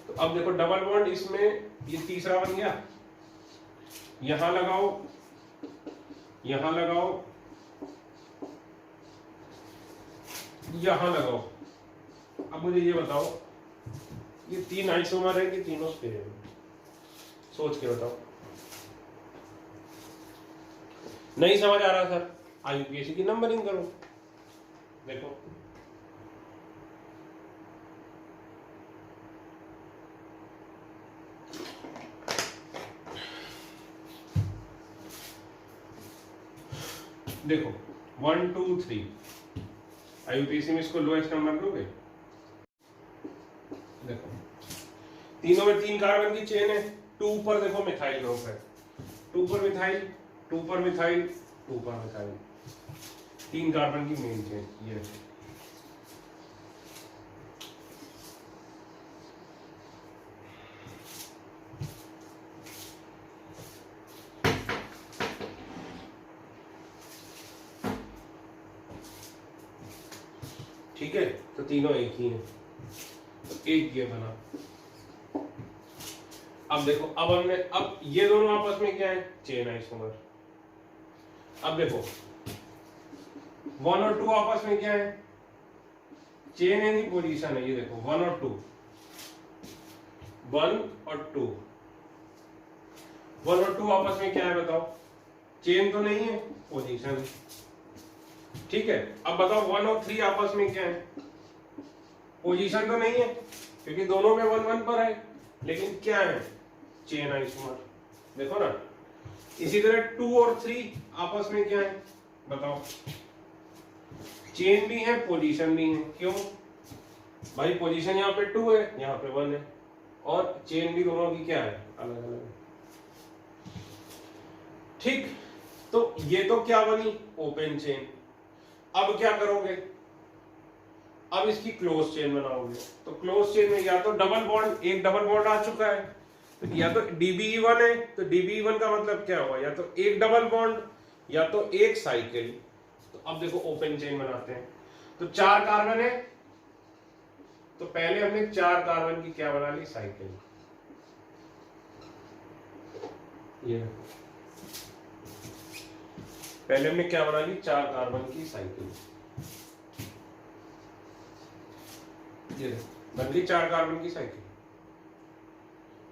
तो अब देखो डबल बॉन्ड इसमें, ये तीसरा बन गया, यहां लगाओ, यहां लगाओ, यहां लगाओ। अब मुझे ये बताओ, ये 3 आइसोमर है कि तीनों स्टेज है, सोच के बताओ। नहीं समझ आ रहा सर, IUPAC की नंबरिंग करो। देखो देखो 1 2 3, IUPAC में इसको लोएस्ट नंबर दोगे। देखो तीनों में 3 कार्बन की चेन है, 2 पर देखो मिथाइल ग्रुप है, 2 पर मिथाइल, 2 पर मिथाइल, 2 पर मिथाइल, 3 कार्बन की मेन चेन। ये ठीक है, तो तीनों एक ही है, तो एक ये बना। अब देखो, अब ये दोनों आपस में क्या है, चेन आइसोमर। अब देखो 1 और 2 आपस में क्या है, चेन है, नहीं पोजीशन है। ये देखो 1 और 2, 1 और 2, 1 और 2 आपस में क्या है बताओ, चेन तो नहीं है, पोजीशन है। ठीक है, अब बताओ 1 और 3 आपस में क्या है, पोजीशन तो नहीं है क्योंकि दोनों में 1 1 पर है, लेकिन क्या है, चेन आइसोमर। देखो ना, इसी तरह 2 और 3 आपस में क्या है बताओ, चेन भी है, पोजीशन भी है। क्यों भाई, पोजीशन यहाँ पे 2 है, यहाँ पे 1 है, और चेन भी दोनों की क्या है, अलग अलग है। ठीक, तो ये तो क्या बनी, ओपन चेन। अब क्या करोगे, अब इसकी क्लोज चेन बनाओगे। तो क्लोज चेन में या तो डबल बॉन्ड, एक डबल बॉन्ड आ चुका है, तो या तो DBE1 है, तो DBE1 का मतलब क्या हुआ, या तो एक डबल बॉन्ड या तो एक साइकिल। तो अब देखो ओपन चेन बनाते हैं, तो 4 कार्बन है, तो पहले हमने 4 कार्बन की क्या बना ली, साइकिल। ये पहले हमने क्या बना ली, 4 कार्बन की साइकिल। ये बन गई 4 कार्बन की साइकिल।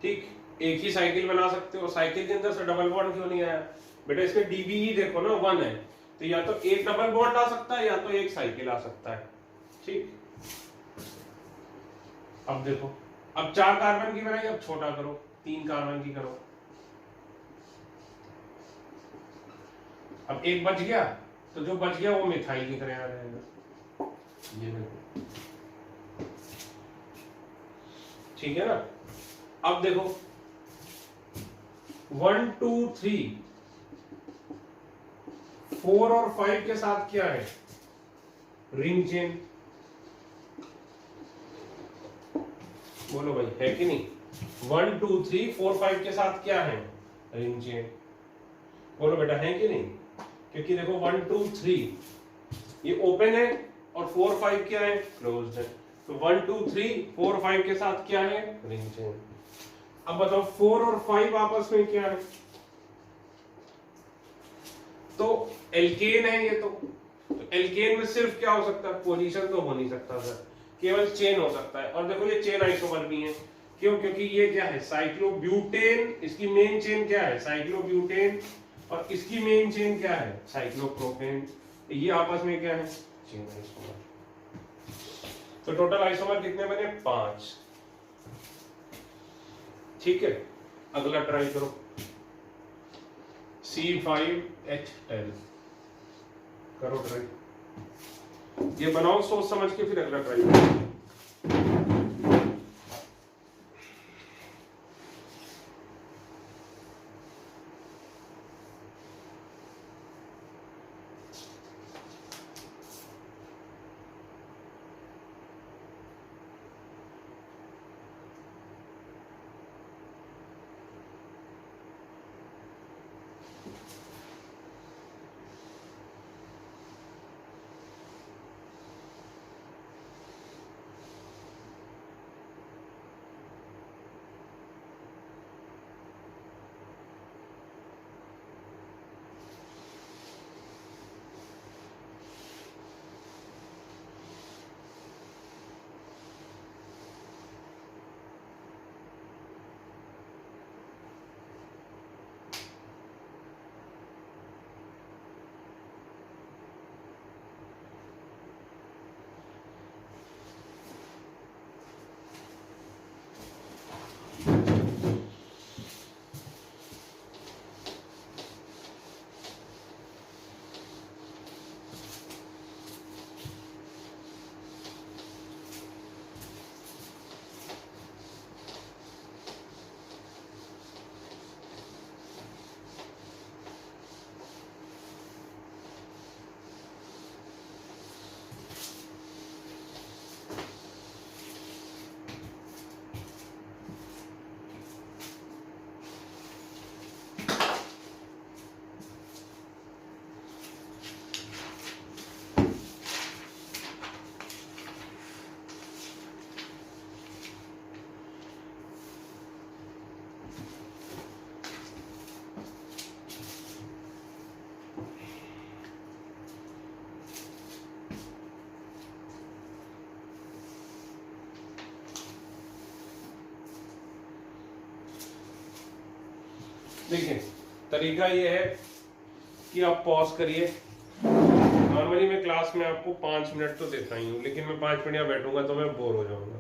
ठीक, एक ही साइकिल बना सकते हो, साइकिल के अंदर से डबल बॉन्ड क्यों नहीं आया बेटा, इसके DBE देखो ना 1 है, तो या तो एक डबल बॉन्ड आ सकता है या तो एक साइकिल आ सकता है। ठीक, अब देखो, अब 4 कार्बन की बनाई, अब छोटा करो, 3 कार्बन की करो। अब एक बच गया, तो जो बच गया वो मिथाइल की तरह आ जाएगा। ये देखो, ठीक है ना। अब देखो 1 2 3 4 और 5 के साथ क्या है, रिंग चेन। बोलो भाई, है कि नहीं, 1 2 3 4 5 के साथ क्या है, रिंग चेन। बोलो बेटा, है कि नहीं, क्योंकि देखो 1 2 3 ये ओपन है और 4 5 क्या है, क्लोज्ड है। तो 1 2 3 4 5 के साथ क्या है, रिंग चेन। अब बताओ 4 और 5 आपस में क्या है, तो एल्केन है ये। तो एल्केन में सिर्फ क्या हो सकता है, पोजीशन तो हो नहीं सकता सर, केवल चेन हो सकता है। और देखो ये चेन आइसोमर भी है, क्यों, क्योंकि ये क्या है, साइक्लोब्यूटेन, इसकी मेन चेन क्या है, साइक्लोब्यूटेन, और इसकी मेन चेन क्या है, साइक्लोप्रोपेन। ये आपस में क्या है, चेन आइसोमर। तो टोटल आइसोमर कितने बने, 5। ठीक है, अगला ट्राई करो, C5H10 करो ट्राई, ये बनाओ सोच समझ के, फिर अगला ट्राई करो। देखिए तरीका ये है कि आप पॉज करिए। नॉर्मली मैं क्लास में आपको 5 मिनट तो देता ही हूँ, लेकिन मैं 5 मिनट यहाँ बैठूंगा तो मैं बोर हो जाऊंगा,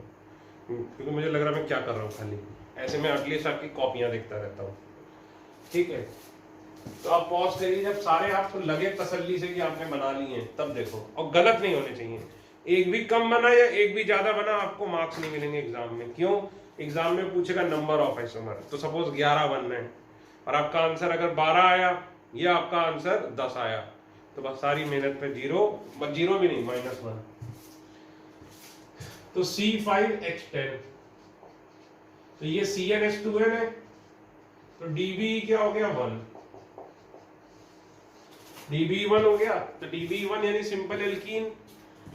क्योंकि मुझे लग रहा है मैं क्या कर रहा हूँ खाली। ऐसे में एटलीस्ट आपकी कॉपियां देखता रहता हूँ, ठीक है। तो आप पॉज करिए, जब सारे आपको लगे तसल्ली से कि आपने बना लिए हैं तब देखो, और गलत नहीं होने चाहिए। एक भी कम बना या एक भी ज्यादा बना आपको मार्क्स नहीं मिलेंगे एग्जाम में। क्यों? एग्जाम में पूछेगा नंबर ऑफ आइसोमर। तो सपोज 11 बनना है और आपका आंसर अगर 12 आया या आपका आंसर 10 आया तो बस सारी मेहनत पे जीरो, बस जीरो भी नहीं, -1। तो C5H10, तो ये CnH2n है, तो Dbe क्या हो गया 1, Dbe1 हो गया। तो Dbe1 यानी सिंपल एल्कीन।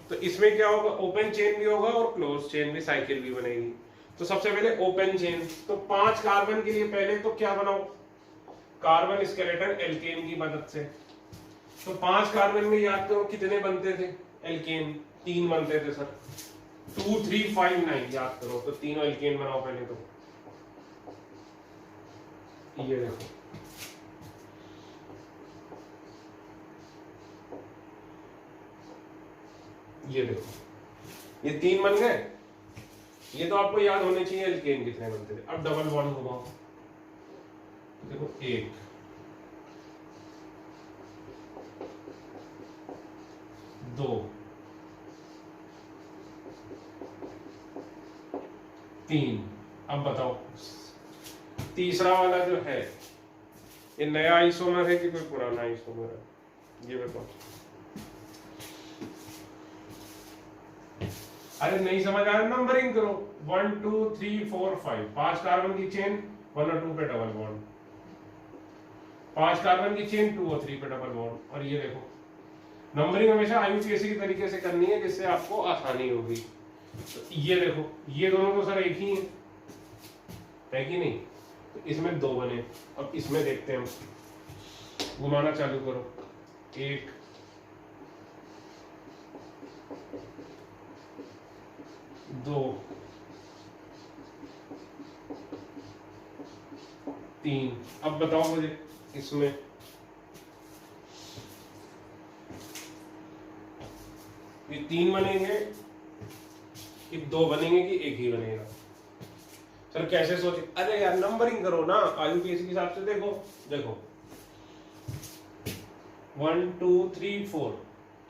तो इसमें क्या होगा, ओपन चेन भी होगा और क्लोज चेन भी, साइकिल भी बनेगी। तो सबसे पहले ओपन चेन, तो 5 कार्बन के लिए पहले तो क्या बनाओ, कार्बन स्केलेटन एल्केन की मदद से। तो 5 कार्बन में याद करो कितने बनते थे एल्केन, 3 बनते थे सर, 2 3 5 9 याद करो। तो तीनों एल्केन बनाओ पहले। तो ये देखो, ये देखो, ये 3 बन गए। ये तो आपको याद होने चाहिए एल्केन कितने बनते थे। अब डबल बॉन्ड घुमाओ, देखो 1 2 3। अब बताओ तीसरा वाला जो है ये नया आइसोमर है कि कोई पुराना आइसोमर है, ये बताओ। अरे नहीं समझ आया, नंबरिंग करो। 1 2 3 4 5, 5 कार्बन की चेन 1 और 2 पे डबल बॉन्ड, 5 कार्बन की चेन 2 और 3 पे डबल बॉन्ड। और ये देखो, नंबरिंग हमेशा IUPAC की तरीके से करनी है जिससे आपको आसानी होगी। तो ये देखो, ये दोनों तो सर एक ही है कि नहीं? तो इसमें 2 बने। अब इसमें देखते हैं, हम घुमाना चालू करो। 1 2 3। अब बताओ मुझे इसमें ये 3 बनेंगे कि 2 बनेंगे कि एक ही बनेगा? सर कैसे सोचे? अरे यार नंबरिंग करो ना IUPAC के हिसाब से। देखो देखो 1 2 3 4,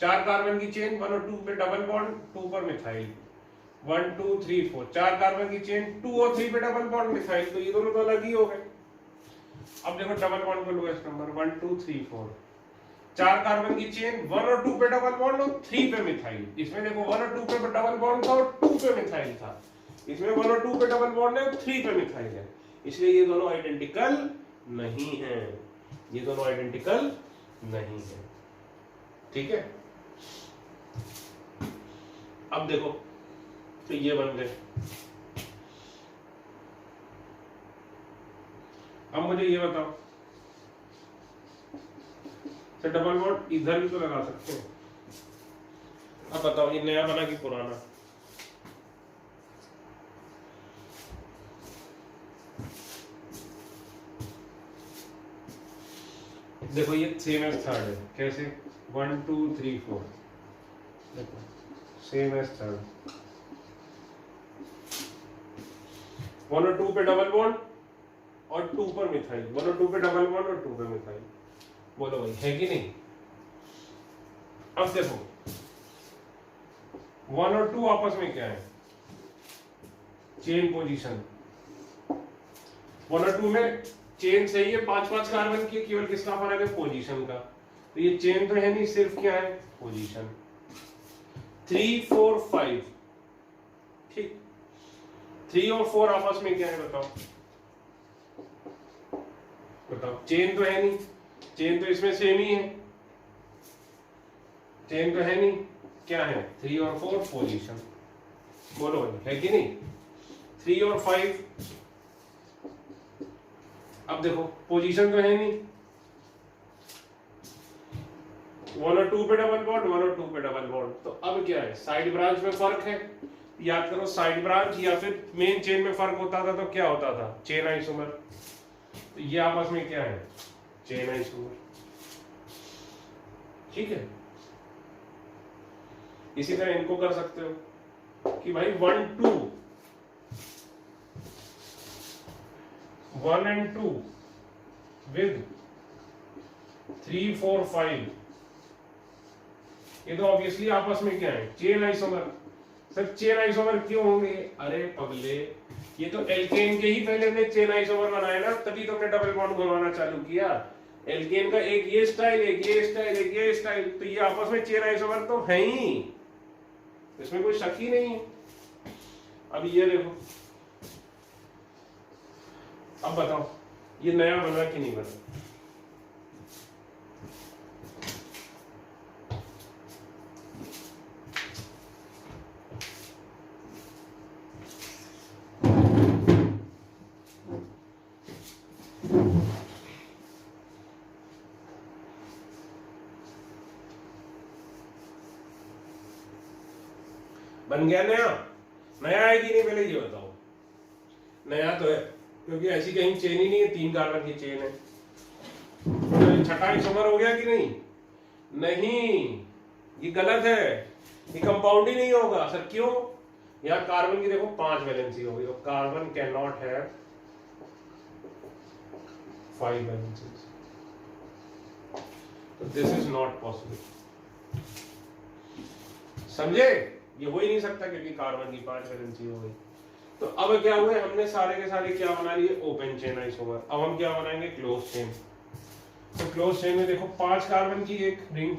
4 कार्बन की चेन 1 और 2 पे डबल बॉन्ड, 2 पर मिथाइल। 1 2 3 4, 4 कार्बन की चेन 2 और 3 पे डबल बॉन्ड मिथाइल। तो ये दोनों तो अलग ही हो गए। अब देखो डबल बॉन्ड का लोएस्ट नंबर 1 2 3 4, 4 कार्बन की चेन 1 और 2 पे डबल बॉन्ड और 3 पे मिथाइल। इसमें देखो 1 और 2 पे डबल बॉन्ड था और 2 पे मिथाइल था। इसमें 1 और 2 पे डबल बॉन्ड है और 3 पे मिथाइल है। इसलिए ये दोनों आइडेंटिकल नहीं है, ये दोनों आइडेंटिकल नहीं है, ठीक है। अब देखो, तो ये बन गए। अब मुझे ये बताओ, तो डबल बॉन्ड इधर भी तो लगा सकते हैं। अब बताओ ये नया बना कि पुराना? देखो ये सेम एज थर्ड है। कैसे? 1 2 3 4, देखो सेम एज थर्ड। 1 और 2 पे डबल बॉन्ड और 2 पर मिथाइल, 1 और 2 पे डबल बॉन्ड और 2 पे मिथाइल। बोलो भाई है कि नहीं? अब देखो 1 और 2 आपस में क्या है? Chain position. 1 और 2 में चेन सही है, 5-5 कार्बन की, केवल किसका फर्क है? पोजीशन का। तो ये चेन तो है नहीं, सिर्फ क्या है? पोजीशन। 3 4 5, ठीक। 3 और 4 आपस में क्या है बताओ? बताओ, चेन तो है नहीं, चेन तो इसमें सेम ही है, चेन तो है नहीं, क्या है? 3 और 4 पोजीशन। बोलो है कि नहीं? 3 और 5, अब देखो पोजीशन तो है नहीं, 1 और 2 पे डबल बॉन्ड, 1 और 2 पे डबल बॉन्ड। तो अब क्या है? साइड ब्रांच में फर्क है। याद करो, साइड ब्रांच या फिर मेन चेन में फर्क होता था तो क्या होता था? Chain isomer. तो ये आपस में क्या है, चेन आइसोमर। ठीक है, इसी तरह इनको कर सकते हो कि भाई 1 2 1 and 2 with 3 4 5, ये तो ऑब्वियसली आपस में क्या है, chain isomer. Sir chain isomer क्यों होंगे, अरे पगले ये तो एल्केन के ही पहले हमने चेन आइसोमर बनाया ना, तभी तो हमने डबल बॉन्ड घुमाना चालू किया। एल्केन का एक ये स्टाइल, एक ये स्टाइल, एक ये स्टाइल, तो ये आपस में चेन आइसोमर तो है ही, इसमें कोई शक ही नहीं है। अब ये देखो, अब बताओ ये नया बना कि नहीं बना। बन गया नया, नया है कि नहीं पहले ये बताओ। नया तो है, क्योंकि ऐसी कहीं चेन ही नहीं है, 3 कार्बन की चेन है। तो छठा आइसोमर हो गया कि नहीं, नहीं ये गलत है, ये कंपाउंड ही नहीं होगा। सर क्यों, यहाँ कार्बन की देखो 5 वैलेंसी होगी, तो carbon can not have 5 valencies, तो दिस इज नॉट पॉसिबल। समझे, ये हो ही नहीं सकता क्योंकि कार्बन की 5 वैलेंसी हो गई। तो अब क्या हुए, हमने सारे के सारे क्या बना लिए, ओपन चेन आइसोमर। अब हम क्या बनाएंगे, क्लोज चेन। तो क्लोज चेन में देखो 5 कार्बन की एक रिंग,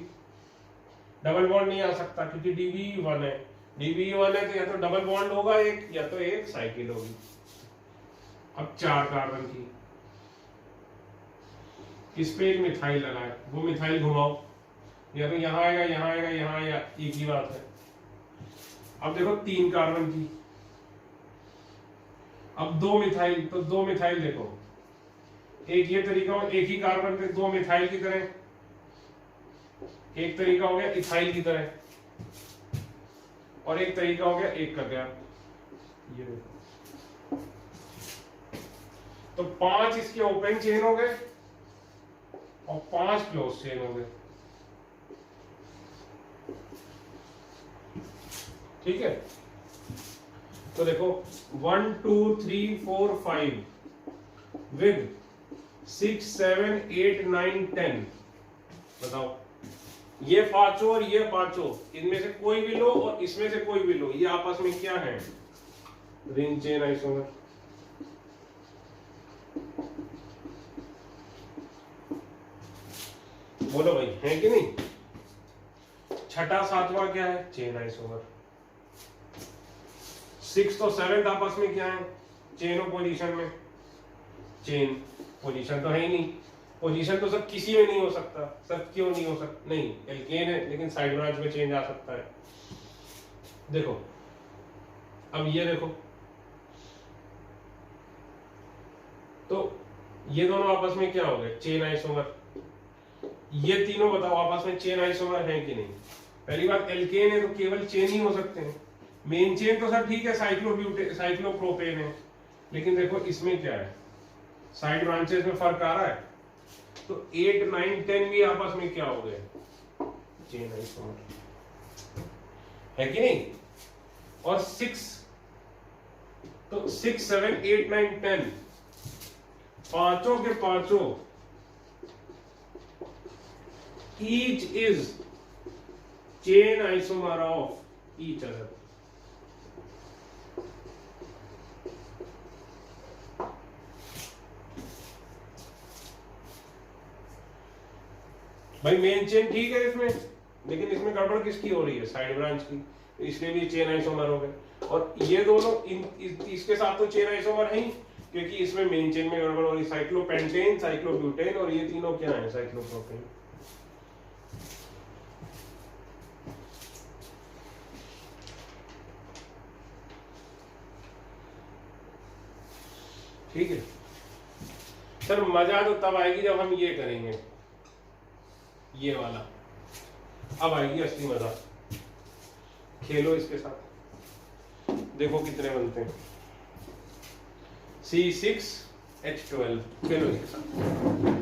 डबल बॉन्ड नहीं आ सकता क्योंकि DB1 है, DB1 है तो या तो डबल बॉन्ड होगा एक, या तो एक साइकिल होगी। अब 4 कार्बन की, इस पे एक मिथाइल लगा है, वो मिथाइल घुमाओ, या तो यहाँ आएगा, यहाँ आएगा, यहाँ आएगा, एक ही बात है। अब देखो 3 कार्बन की, अब 2 मिथाइल, तो 2 मिथाइल देखो, एक ये तरीका हो, एक ही कार्बन पे 2 मिथाइल की तरह, एक तरीका हो गया इथाइल की तरह, और एक तरीका हो गया एक का गैप, ये देखो। तो 5 इसके ओपन चेन हो गए और 5 क्लोज चेन हो गए। ठीक है, तो देखो 1 2 3 4 5 with 6 7 8 9 10, बताओ ये पांचों और ये पांचों, इनमें से कोई भी लो और इसमें से कोई भी लो, ये आपस में क्या है, रिंग चेन आइसोमर। बोलो भाई है कि नहीं। छठा सातवां क्या है, चेन आइसोमर। 6th और 7th आपस में क्या है, चेन और पोजीशन में, चेन पोजीशन तो है ही नहीं, पोजीशन तो सब किसी में नहीं हो सकता। सब क्यों नहीं हो सकता, नहीं एल्केन है लेकिन साइड ब्रांच में चेंज आ सकता है। देखो अब ये देखो, तो ये दोनों आपस में क्या हो गए, चेन आइसोमर। ये तीनों बताओ आपस में चेन आइसोमर है कि नहीं। पहली बात एल्केन है तो केवल चेन ही हो सकते हैं, मेन चेन तो सब ठीक है, साइक्लोप्रोपेन है, लेकिन देखो इसमें क्या है, साइड ब्रांचेस में फर्क आ रहा है। तो 8 9 10 भी आपस में क्या हो गए, चेन आइसोमर है कि नहीं। और 6, तो 6 7 8 9 10 पांचों के पांचों each is chain isomer of each other। भाई मेन चेन ठीक है इसमें, लेकिन इसमें गड़बड़ किसकी हो रही है, साइड ब्रांच की, इसलिए भी चेन आइसोमर हो गए। और ये दोनों इसके साथ तो चेन आइसोमर है ही, क्योंकि इसमें मेन चेन में गड़बड़ हो रही, साइक्लोपेंटेन, साइक्लोब्यूटेन, और ये तीनों क्या है, साइक्लोप्रोपेन। ठीक है सर, मजा तो तब आएगी जब हम ये करेंगे, ये वाला, अब आएगी असली मजा। खेलो इसके साथ, देखो कितने बनते हैं। C6 H12 फेनोल के साथ।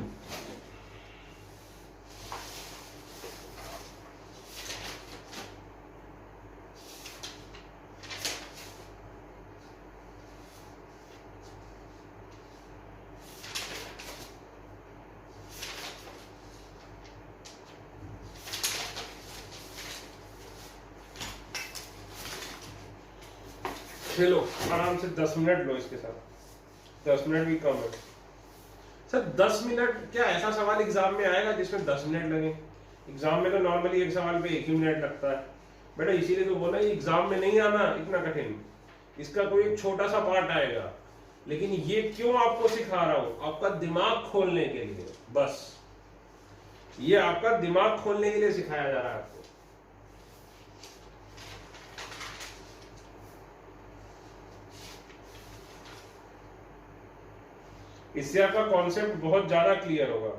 खेलो आराम से 10 मिनट लो इसके साथ, 10 मिनट भी कम है सर। 10 मिनट क्या ऐसा सवाल एग्जाम में आएगा जिसमें 10 मिनट लगे? एग्जाम में तो नॉर्मली एक सवाल पे 1 ही मिनट लगता है बेटा, इसीलिए तो बोला एग्जाम में नहीं आना इतना कठिन, इसका कोई एक छोटा सा पार्ट आएगा। लेकिन ये क्यों आपको सिखा रहा हूं? आपका दिमाग खोलने के लिए, बस ये आपका दिमाग खोलने के लिए सिखाया जा रहा है आपको। इससे आपका कॉन्सेप्ट बहुत ज्यादा क्लियर होगा।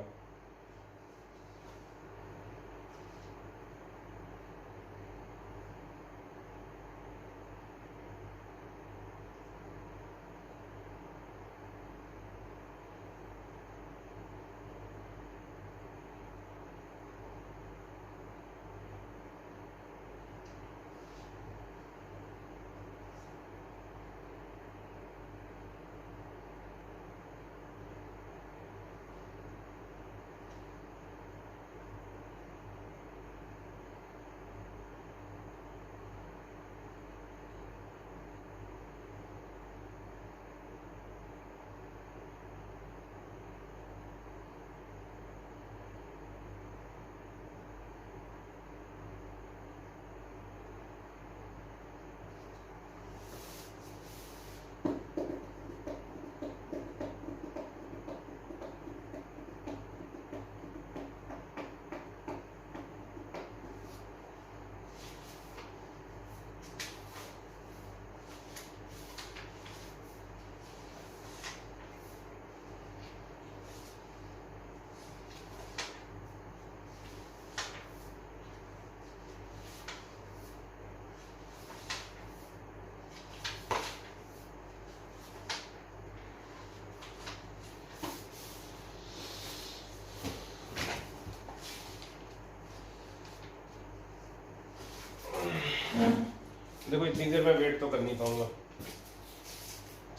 देखो इतनी देर मैं वेट तो कर नहीं पाऊंगा,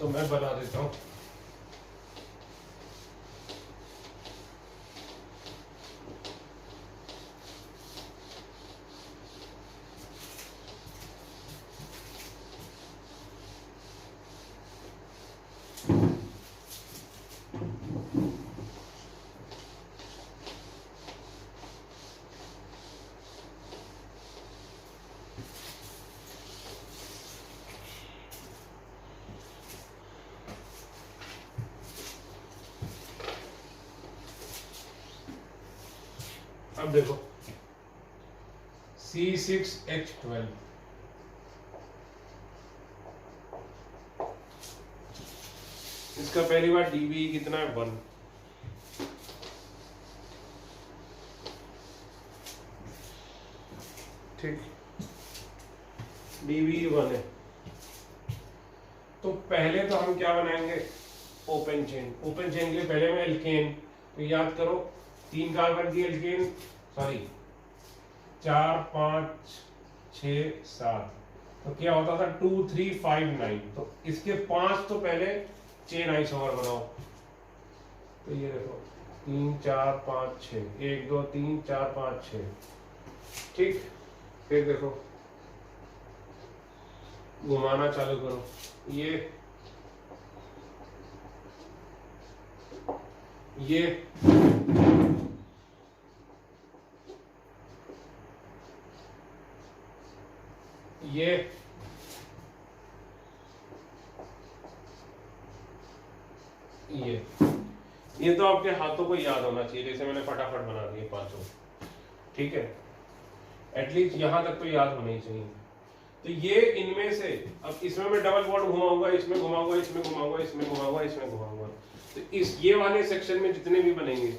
तो मैं बना देता हूँ। अब देखो C6H12 इसका पहली बार डीबी कितना है? 1। ठीक, डीबी 1 है। तो पहले तो हम क्या बनाएंगे? Open chain. ओपन चेन के लिए पहले में एल्केन, तो याद करो 3 कार्बन की एल्केन, सॉरी 4 5 6 7, तो क्या होता था 2 3 5 9। तो इसके 5 तो पहले चेन आइसोमर बनाओ। तो ये देखो 3 4 5 6, 1 2 3 4 5 6। ठीक, फिर देखो घुमाना चालू करो, ये ये ये तो आपके हाथों को याद होना चाहिए, जैसे मैंने फटाफट बना दिए 5। ठीक है, एटलीस्ट यहां तक तो याद होना ही चाहिए। तो ये इनमें से, अब इसमें मैं डबल बॉन्ड घुमाऊंगा, इसमें घुमाऊंगा, इसमें घुमाऊंगा, इसमें घुमाऊंगा, इसमें घुमाऊंगा। तो इस ये वाले सेक्शन में जितने भी बनेंगे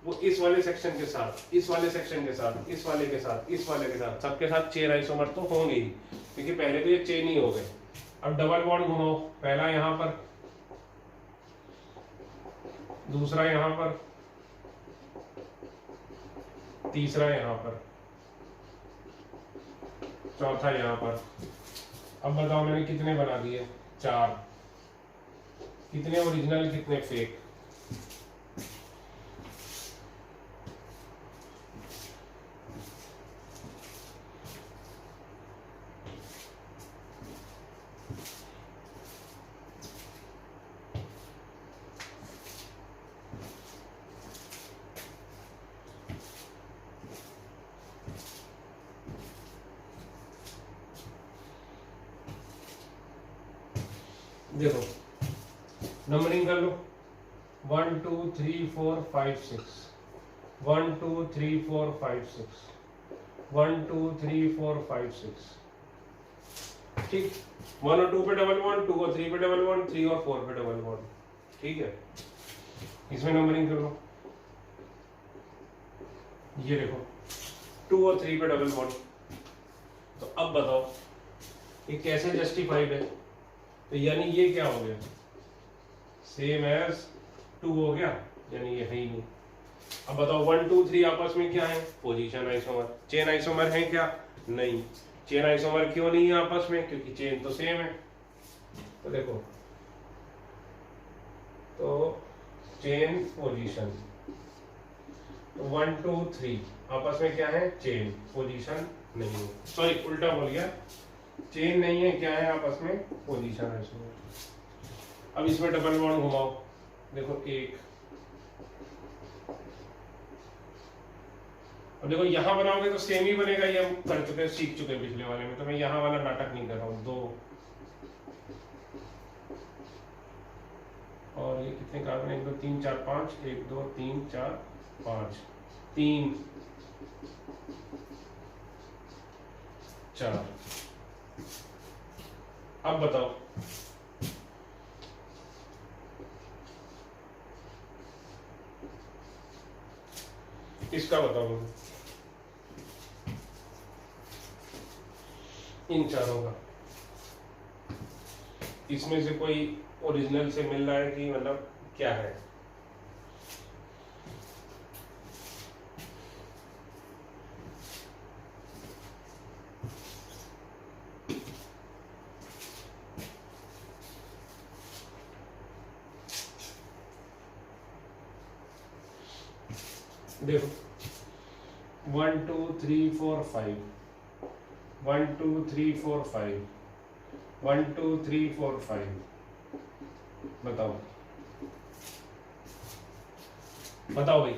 वो इस वाले सेक्शन के साथ, इस वाले सेक्शन के साथ, इस वाले के साथ, इस वाले के साथ, सबके साथ चेन आइसोमर तो होंगे ही, क्योंकि पहले तो ये चेन ही हो गए। अब डबल बॉन्ड घुमाओ, पहला यहाँ पर, दूसरा यहां पर, तीसरा यहां पर, चौथा यहां पर। अब बताओ मैंने कितने बना दिए? 4। कितने ओरिजिनल कितने फेक? देखो नंबरिंग कर लो, 1 2 3 4 5 6, 1 2 3 4 5 6, 1 2 3 4 5 6। ठीक, 1 और 2 पे डबल बॉन्ड, 2 और 3 पे डबल बॉन्ड, 3 और 4 पे डबल बॉन्ड। ठीक है, इसमें नंबरिंग कर लो। ये देखो 2 और 3 पे डबल बॉन्ड। तो अब बताओ ये कैसे जस्टिफाइड है? तो यानी ये क्या हो गया? सेम एज 2 हो गया, यानी ये है ही नहीं। अब बताओ 1 2 3 आपस में क्या है? Position isomer. चेन आइसोमर है क्या? नहीं। चेन आइसोमर क्यों नहीं है आपस में? क्योंकि चेन तो सेम है। तो देखो, तो चेन पोजीशन, 1 2 3 आपस में क्या है? चेन। पोजीशन नहीं है, सॉरी उल्टा बोल गया, चेन नहीं है, क्या है आपस में? Position isomer. अब इसमें डबल बॉन्ड घुमाओ, देखो 1। अब देखो यहां बनाओगे तो सेम ही बनेगा, ये हम कर चुके, सीख चुके पिछले वाले में, तो मैं यहां वाला नाटक नहीं कर रहा हूं। 2 और ये कितने कार्बन? 1 2 3 4 5, 1 2 3 4 5, 3 4। अब बताओ इसका, बताओ इन चारों का, इसमें से कोई ओरिजिनल से मिल रहा है कि मतलब क्या है? देखो 1 2 3 4 5, 1 2 3 4 5, 1 2 3 4 5। बताओ बताओ भाई,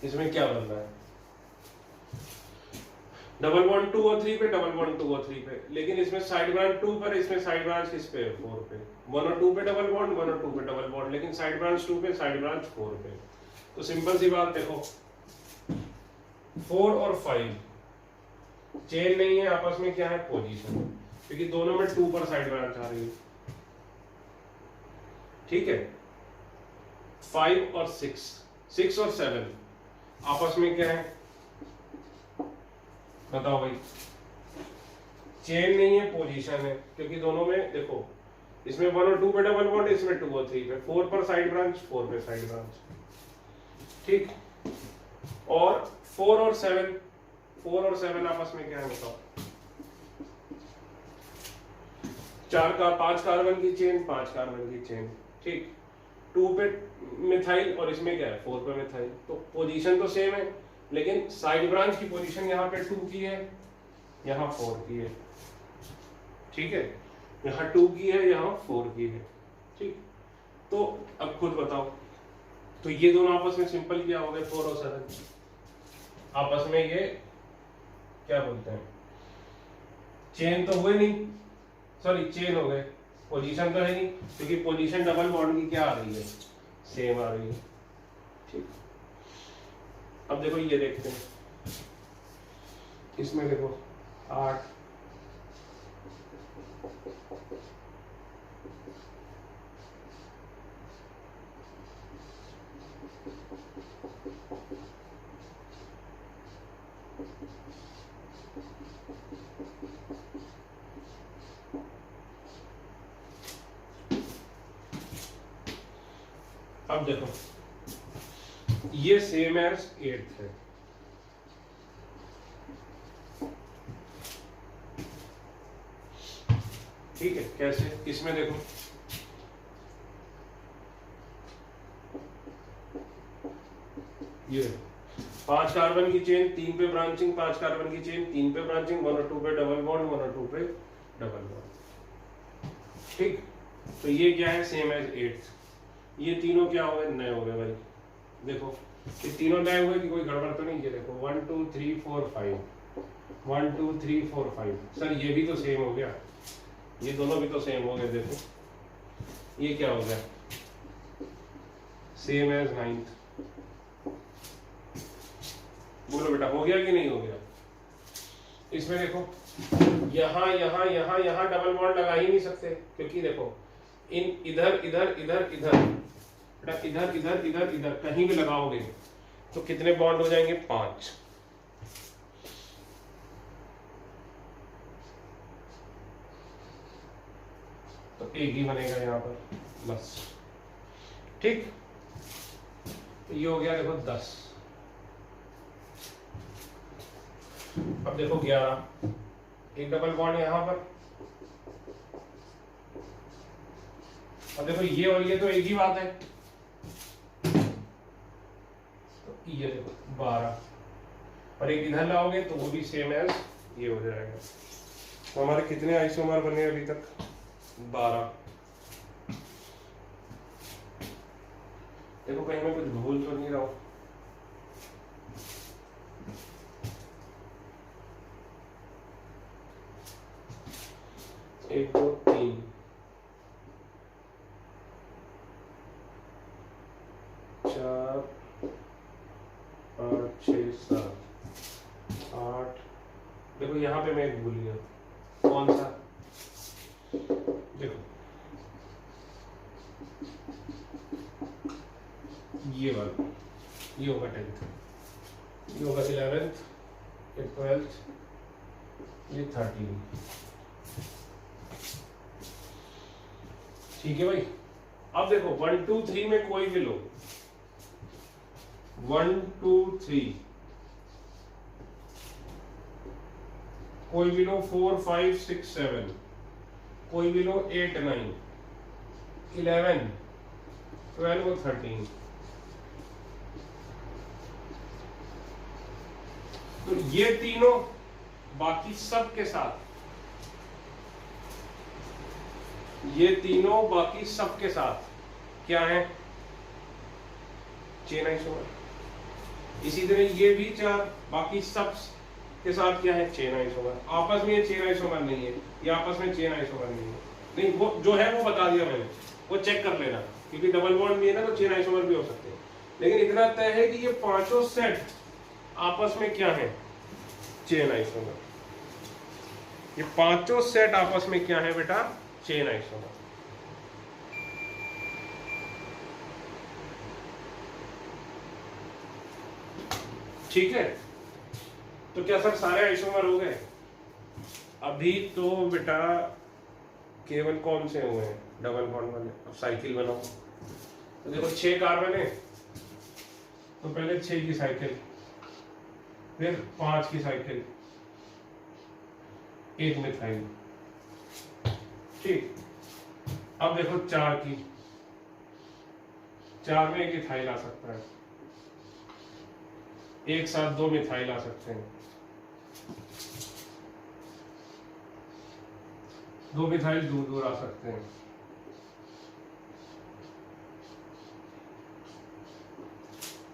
इसमें क्या बन रहा है? डबल बॉन्ड 2 और 3 पे, डबल बॉन्ड 2 और 3 पे, लेकिन इसमें साइड ब्रांच 2 पर, इसमें साइड ब्रांच किस पे? 4 पे। 1 और 2 पे डबल बॉन्ड, 1 और 2 पे डबल बॉन्ड, लेकिन साइड ब्रांच 2 पे, साइड ब्रांच 4 पे। तो सिंपल सी बात देखो, 4 और 5 चेन नहीं है आपस में, क्या है? पोजीशन, क्योंकि दोनों में 2 पर साइड ब्रांच आ रही है। ठीक है, 5 और 6, 6 और 7 आपस में क्या है? बताओ भाई, चेन नहीं है, पोजीशन है, क्योंकि दोनों में देखो, इसमें 1 और 2 पे डबल बॉन्ड, इसमें 2 और 3 पे, 4 पर साइड ब्रांच, 4 पे साइड ब्रांच। ठीक, और 4 और 7, 4 और 7 आपस में क्या है? बताओ, 5 कार्बन की चेन, 5 कार्बन की चेन। ठीक, 2 पे मिथाइल और इसमें क्या है? 4 पे मिथाइल। तो पोजीशन तो सेम है, लेकिन साइड ब्रांच की पोजीशन यहाँ पे 2 की है, यहाँ 4 की है। ठीक है, यहाँ 2 की है, यहाँ 4 की है। ठीक, तो अब खुद बताओ, तो ये दोनों आपस में सिंपल क्या हो गए? 4 और 7 आपस में ये क्या बोलते हैं? चेन तो हुए नहीं, सॉरी चेन हो गए, पोजीशन तो है नहीं, क्योंकि पोजीशन डबल बॉन्ड की क्या आ रही है? सेम आ रही है। ठीक, अब देखो ये देखते हैं, इसमें देखो 8, अब देखो ये सेम एज 8th है, ठीक है। कैसे? इसमें देखो ये 5 कार्बन की चेन, 3 पे ब्रांचिंग, 5 कार्बन की चेन, 3 पे ब्रांचिंग, 1 और 2 पे डबल बॉन्ड, 1 और 2 पे डबल बॉन्ड, ठीक। तो ये क्या है? Same as 8th। ये तीनों क्या हो गए? नए हो गए भाई। देखो ये तीनों नए हुए कि कोई गड़बड़ तो नहीं? ये देखो 1 2 3 4 5, 1 2 3 4 5। सर ये भी तो सेम हो गया, ये दोनों भी तो सेम हो गए। देखो ये क्या हो गया? Same as 9th। बोलो बेटा हो गया कि नहीं हो गया? इसमें देखो यहां यहां यहां यहां डबल बॉन्ड लगा ही नहीं सकते, क्योंकि देखो इन इधर इधर इधर इधर बेटा, इधर इधर इधर इधर कहीं भी लगाओगे तो कितने बॉन्ड हो जाएंगे? 5। तो एक ही बनेगा यहाँ पर बस, ठीक। तो ये हो गया देखो 10। अब देखो 11, एक डबल बॉन्ड यहाँ पर। अब देखो ये और ये तो एक ही बात है, तो ये देखो 12, और एक इधर लाओगे तो वो भी सेम एज ये हो जाएगा। तो हमारे कितने आइसोमर बने अभी तक? 12। देखो कहीं मैं कुछ भूल तो नहीं रहा हूं? 1 2 3 4 5 6 7 8। देखो यहाँ पे मैं एक भूल गया, कौन सा? देखो ये वाला, ये होगा 10th, ये होगा 11th, ये 12th, ये 13। ठीक है भाई। अब देखो 1 2 3 में कोई भी लो, 1 2 3 कोई भी लो, 4 5 6 7 कोई भी लो, 8 9 11 12 और 13। तो ये तीनों बाकी सब के साथ, ये तीनों बाकी सब के साथ क्या है? Chain isomer. इसी तरह ये भी 4 बाकी सब के साथ क्या है? Chain isomer. आपस में ये चेन आइसोमर नहीं है, ये आपस में चेन आइसोमर नहीं है। नहीं, वो जो है वो बता दिया मैंने, वो चेक कर लेना, क्योंकि डबल बॉन्ड भी है ना, तो चेन आइसोमर भी हो सकते हैं। लेकिन इतना तय है कि ये पांचों सेट आपस में क्या है? Chain isomer. ये पांचों सेट आपस में क्या है बेटा? Chain isomer. ठीक है। तो क्या सर सारे आइसोमर हो गए? अभी तो बेटा केवल कौन से हुए हैं? डबल बॉन्ड वाले। अब साइकिल बनाओ। तो देखो 6 कार्बन है, तो पहले 6 की साइकिल, फिर 5 की साइकिल, 1 मिथाइल, ठीक। अब देखो 4 की, 4 में 1 इथाइल आ सकता है, एक साथ 2 मिथाइल आ सकते हैं, 2 मिथाइल दूर दूर आ सकते हैं।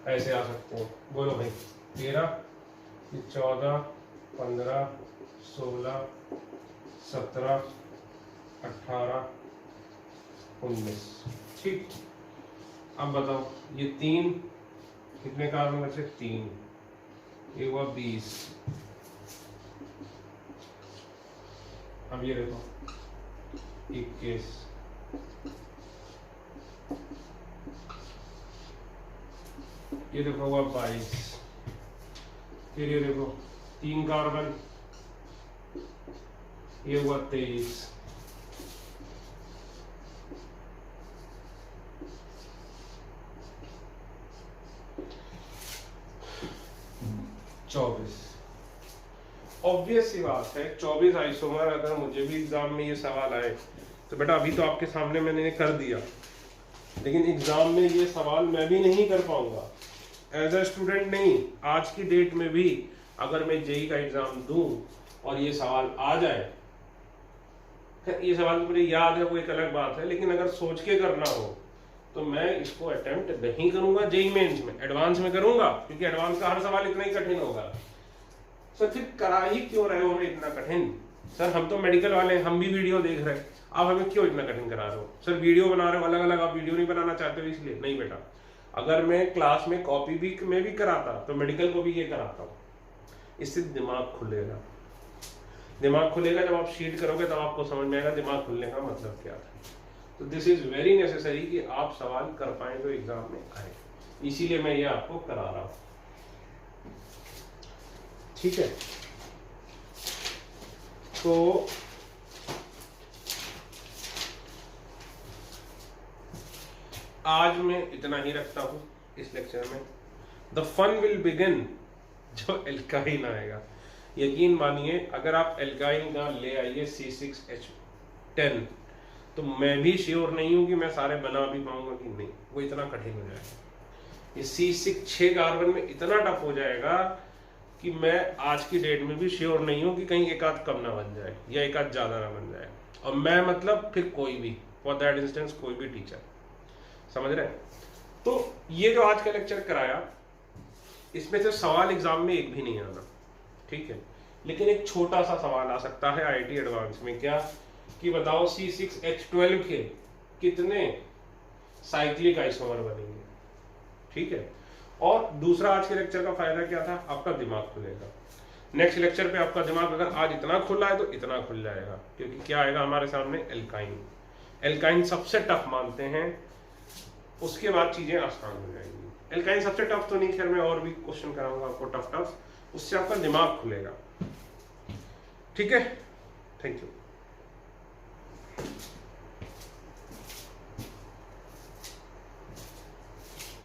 ऐसे आ सकते हैं। बोलो भाई 13, 14, 15, 16, 17, 18, 19, ठीक। अब बताओ ये 3 कितने कार्बन बचे? 3, ये हुआ 20। अब ये देखो 21, ये देखो हुआ 22, फिर ये देखो 3 कार्बन, ये हुआ 23, 24। ऑब्वियस सी बात है 24 आइसोमर अगर मुझे भी एग्जाम में ये सवाल आए तो बेटा अभी तो आपके सामने मैंने कर दिया, लेकिन एग्जाम में ये सवाल मैं भी नहीं कर पाऊंगा एज अ स्टूडेंट। नहीं, आज की डेट में भी अगर मैं जेई का एग्जाम दूं और ये सवाल आ जाए, ये सवाल तो मुझे याद है वो एक अलग बात है, लेकिन अगर सोच के करना हो तो मैं इसको अटेम्प्ट नहीं करूंगा जेई मेंस में, एडवांस में करूंगा, क्योंकि एडवांस का हर सवाल इतना ही कठिन होगा। सर फिर करा ही क्यों रहे हो हमें इतना कठिन? सर हम तो मेडिकल वाले हैं, हम भी वीडियो देख रहे हैं, आप हमें क्यों इतना कठिन करा रहे हो? सर वीडियो बना रहे हो अलग अलग, आप वीडियो नहीं बनाना चाहते हो इसलिए? नहीं बेटा, अगर मैं क्लास में कॉपी भी मैं भी कराता तो मेडिकल को भी ये कराता हूँ, इससे दिमाग खुलेगा। दिमाग खुलेगा जब आप शीट करोगे तब आपको समझ में आएगा दिमाग खुलने का मतलब क्या था। तो दिस इज वेरी नेसेसरी कि आप सवाल कर पाए जो एग्जाम में आए, इसीलिए मैं ये आपको करा रहा हूं। ठीक है, तो आज मैं इतना ही रखता हूं इस लेक्चर में। द फन विल बिगिन जो एल्काइन आएगा। यकीन मानिए अगर आप एल्काइन का ले आइए C6H10 तो मैं भी श्योर नहीं हूं कि मैं सारे बना भी पाऊंगा कि नहीं, वो इतना कठिन हो जाएगा। ये C6 कार्बन में इतना टफ हो जाएगा कि मैं आज की डेट में भी श्योर नहीं हूं कि कहीं एक आध कम ना बन जाए या एक आध ज्यादा ना बन जाए। और मैं मतलब फिर कोई भी, फॉर दैट इंस्टेंस कोई भी टीचर, समझ रहे हैं? तो ये जो आज का लेक्चर कराया इसमें से सवाल एग्जाम में एक भी नहीं आना, ठीक है, लेकिन एक छोटा सा सवाल आ सकता है आईआईटी एडवांस में। क्या कि बताओ C6H12 के कितने साइक्लिक आइसोमर बनेंगे, ठीक है। और दूसरा आज के लेक्चर का फायदा क्या था, आपका दिमाग खुलेगा। नेक्स्ट लेक्चर पे आपका दिमाग अगर आज इतना खुला है तो इतना खुल जाएगा, क्योंकि क्या आएगा हमारे सामने, एल्काइन। एल्काइन सबसे टफ मानते हैं, उसके बाद चीजें आसान हो जाएंगी। एल्काइन सबसे टफ तो नहीं, खैर मैं और भी क्वेश्चन कराऊंगा आपको टफ, उससे आपका दिमाग खुलेगा। ठीक है, थैंक यू।